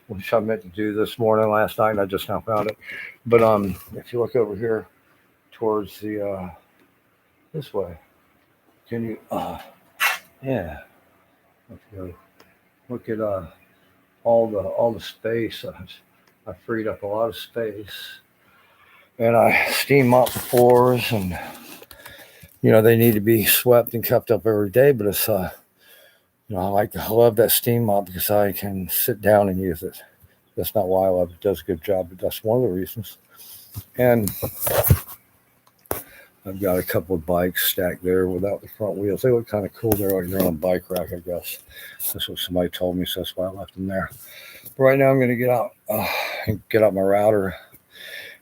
which I meant to do this morning, last night, and I just now found it. But if you look over here towards the this way, can you yeah, okay. Look at all the space. I freed up a lot of space, and I steam mop the floors, and they need to be swept and kept up every day. But it's I love that steam mop because I can sit down and use it. That's not why I love it. It does a good job, but that's one of the reasons. And I've got a couple of bikes stacked there without the front wheels. They look kind of cool. They're like they're on a bike rack, I guess. That's what somebody told me, so that's why I left them there. But right now I'm going to get out my router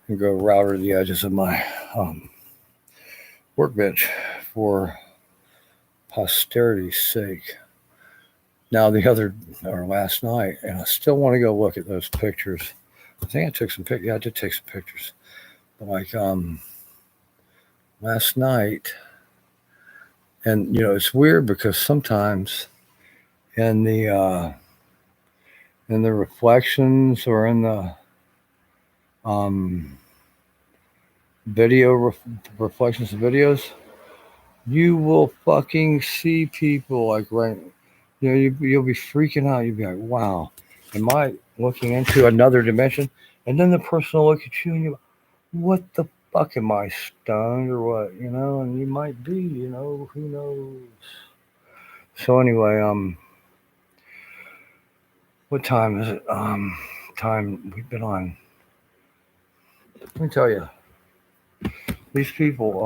and go router the edges of my workbench for posterity's sake. Now last night, and I still want to go look at those pictures. I think I took some pictures. Yeah, I did take some pictures. But like last night, and it's weird because sometimes in the reflections or in the video reflections of videos, you will fucking see people like right. You'll be freaking out. You'll be like, wow, am I looking into another dimension? And then the person will look at you and you're like, what the fuck, am I stoned or what? And you might be, who knows? So anyway, what time is it? Time we've been on. Let me tell you, these people,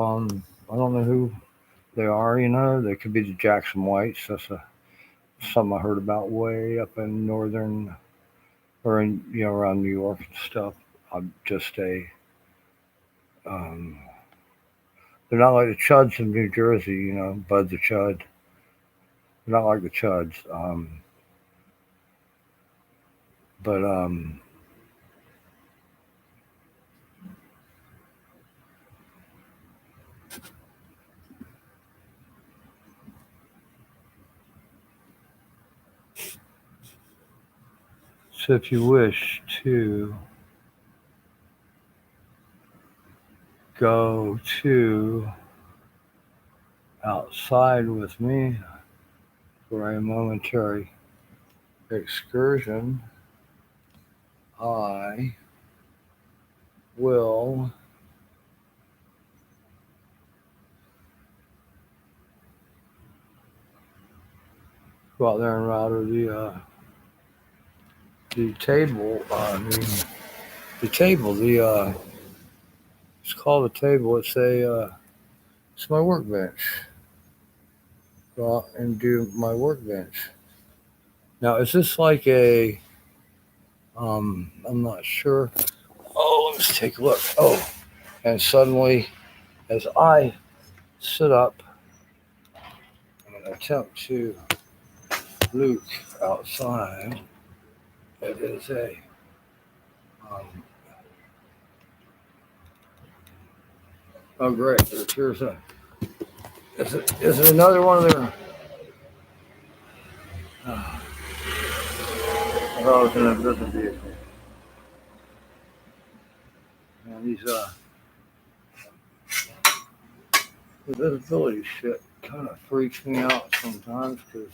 I don't know who they are, they could be the Jackson Whites. That's something I heard about way up in northern or in around New York and stuff. I'm just they're not like the Chuds in New Jersey, Bud the Chud. They're not like the Chuds. So if you wish to go to outside with me for a momentary excursion, I will go out there and router the table. It's called a table. It's my workbench. Go out and do my workbench. Now, is this like I'm not sure. Oh, let's take a look. Oh, and suddenly, as I sit up, I'm going to attempt to look outside. It is oh great, here's is it another one of their, I thought I was in a business vehicle. And these, the visibility shit kind of freaks me out sometimes because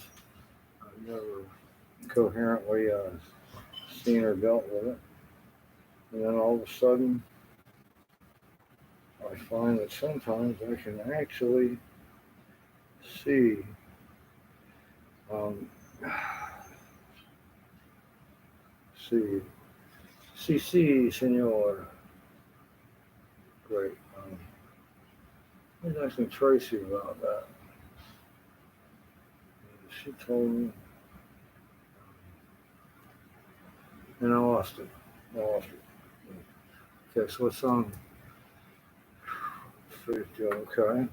I've never coherently seen or dealt with it. And then all of a sudden, I find that sometimes I can actually see senor. Great. I was asking Tracy about that. She told me, and I lost it. Okay, so what's on? Okay.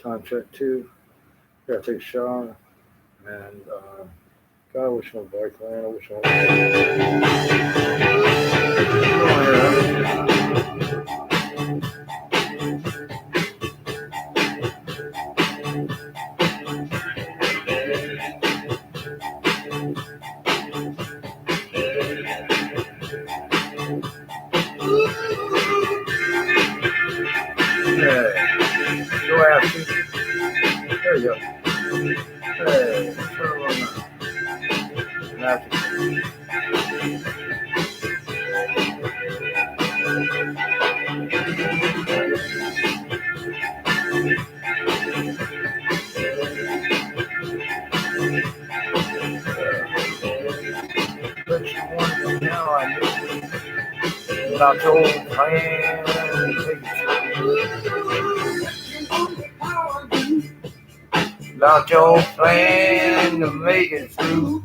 Time check 2. Gotta take a shower. And God, I wish my bike ran. I wish there you go. Hey, turn on that. But you want to know About your old plan. About your plan to make it through.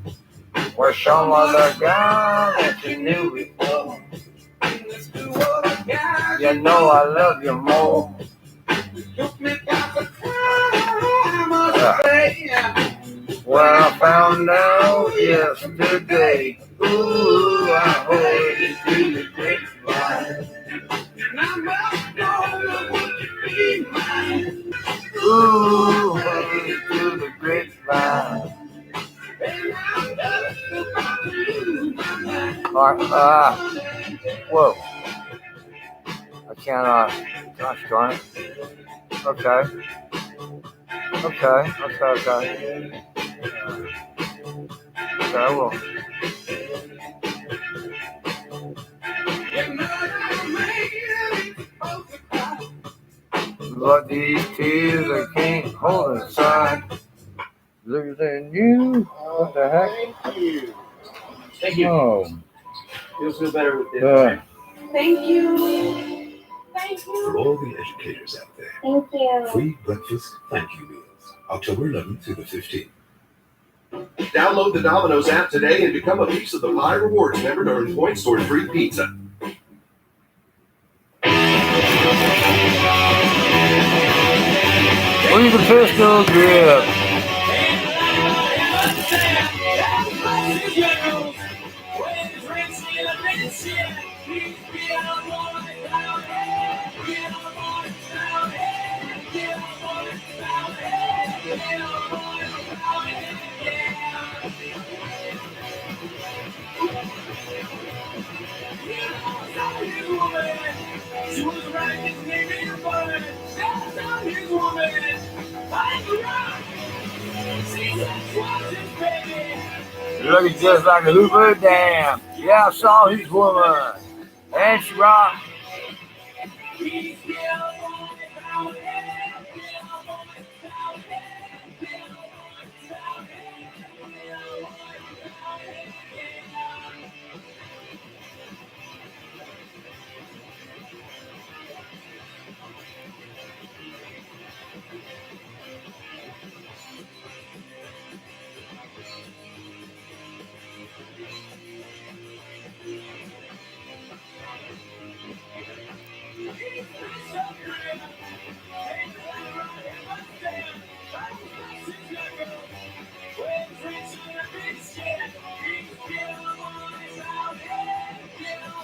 Where some other guy that you knew before. You know I love you more. Well, I found out yesterday. Ooh, I heard it through the grapevine. Ooh, I heard it through the grapevine. Whoa. I can't, gosh darn it. Okay, well. But these tears I can't hold inside. Losing you, what the heck? Thank you. Oh. You'll feel better with this. Thank you. For all the educators out there, Thank you. free breakfast thank you meals, October 11th through the 15th. Download the Domino's app today and become a piece of the Pie Rewards member to earn points toward free pizza. Leave the pistol grip. Looking just like a Hoover Dam. Yeah, I saw his woman. And she rocked.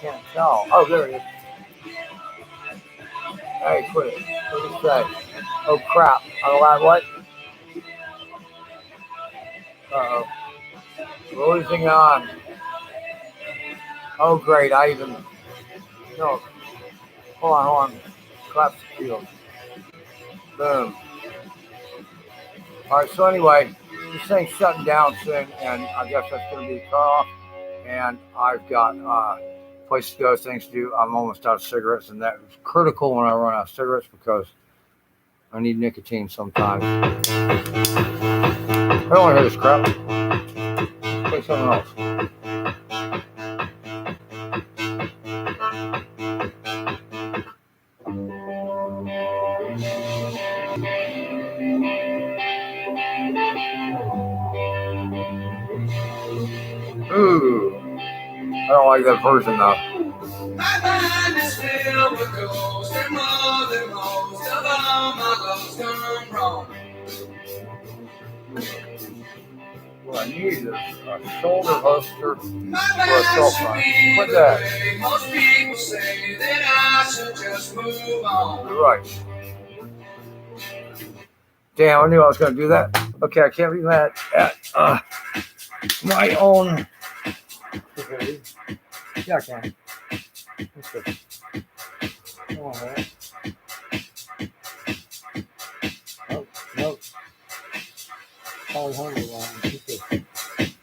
Can't tell. Oh, there it is. Hey, quit it. What did it say? Oh, crap. Otherwise, what? Uh-oh. Losing on. Oh, great. I even... No. Hold on. Collapse the field. Boom. All right, so anyway, this thing's shutting down soon, and I guess that's going to be a cutoff. And I've got places to go, things to do. I'm almost out of cigarettes, and that is critical when I run out of cigarettes because I need nicotine sometimes. I don't want to hear this crap. Play something else. Ooh, I don't like that version though. My mind is filled with ghosts and more than most of all my loves gone wrong. What I need is a shoulder holster My or a mind cell should phone. be What's the that? way most people say that I should just move on. You're right. Damn, I knew I was going to do that. Okay, I can't be mad at my own. Yeah, I can. Let's go. Come on, man. Oh, no. Probably hungry line.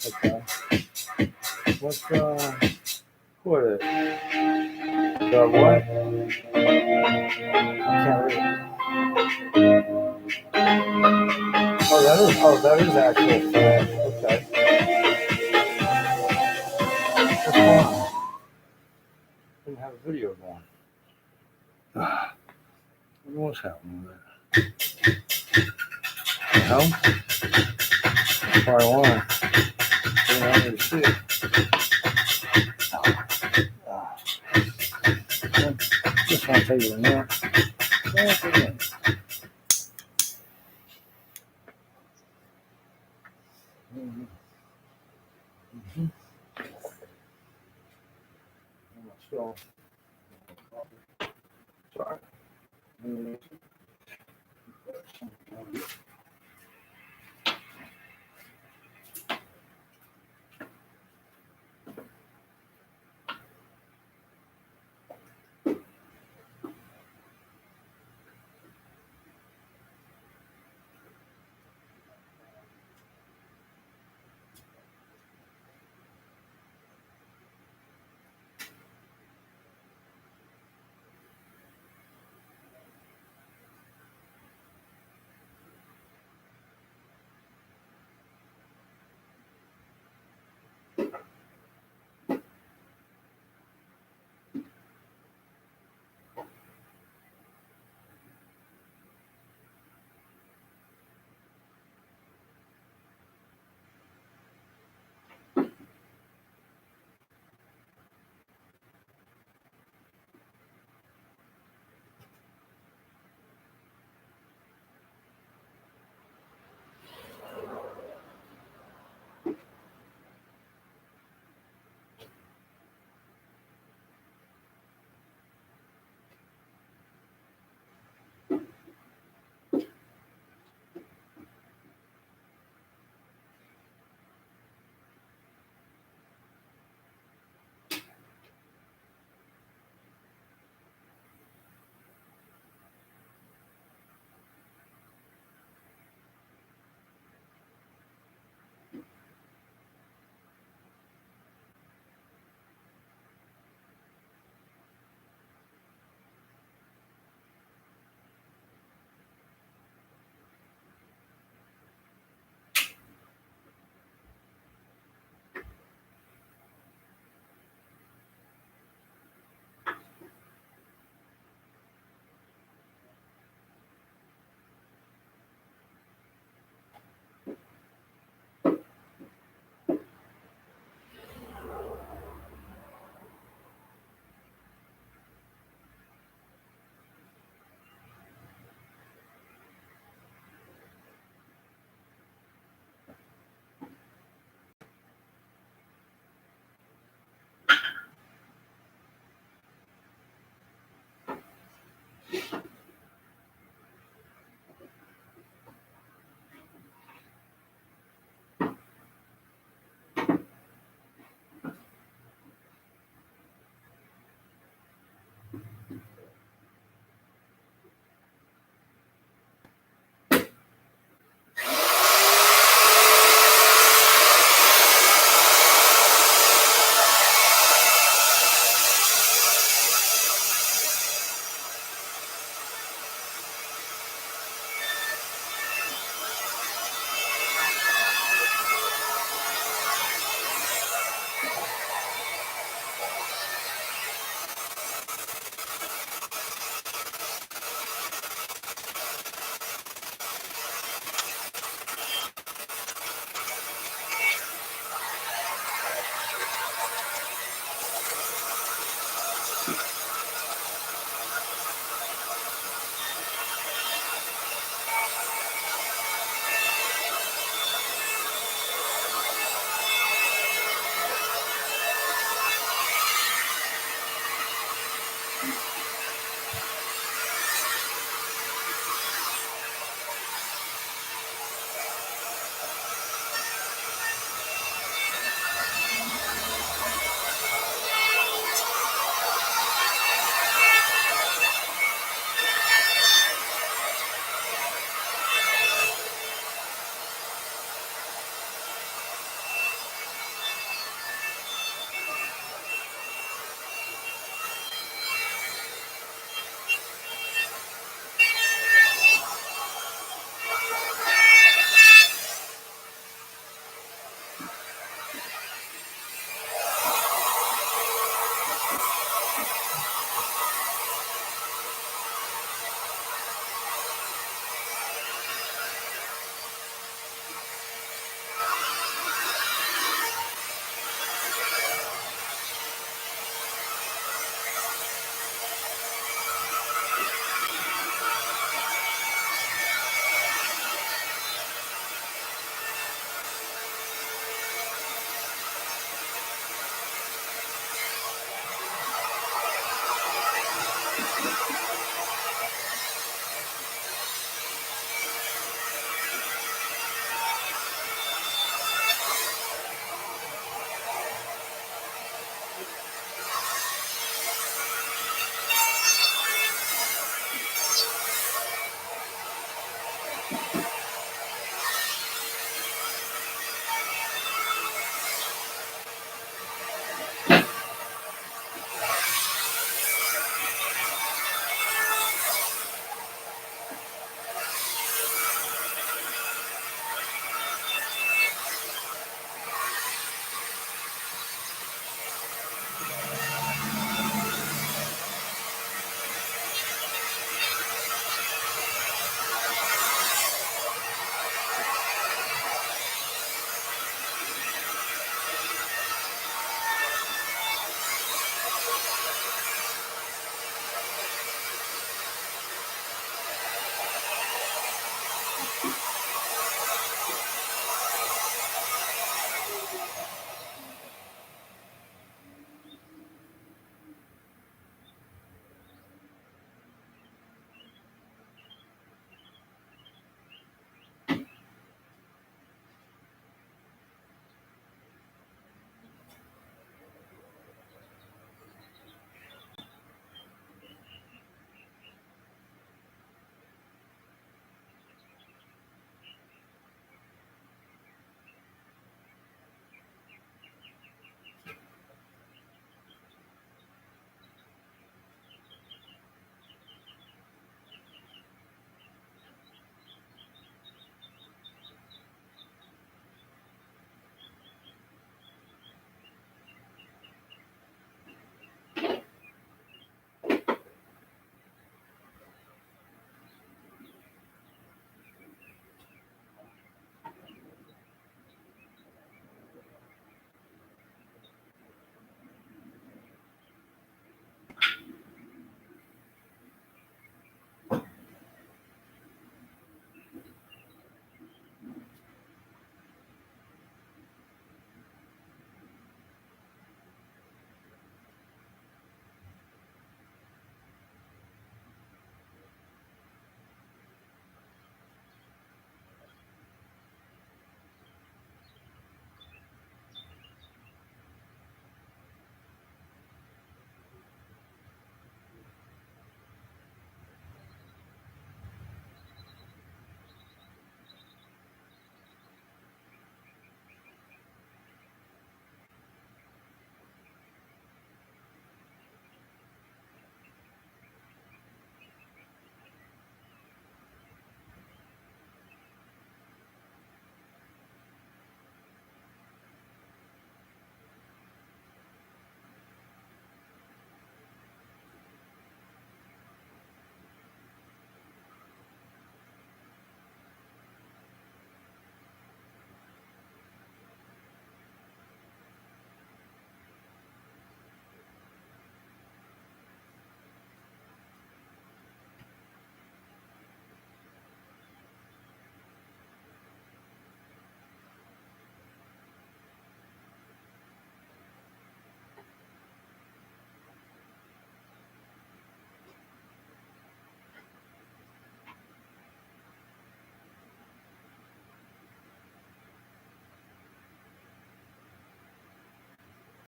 Okay. What's, what is it? The what? I can't read it. Oh, that is actual fact. Okay. What's going on? Didn't have video going. What's happening with that? No? Probably why. I didn't see it. Just want to take it in there. Sorry.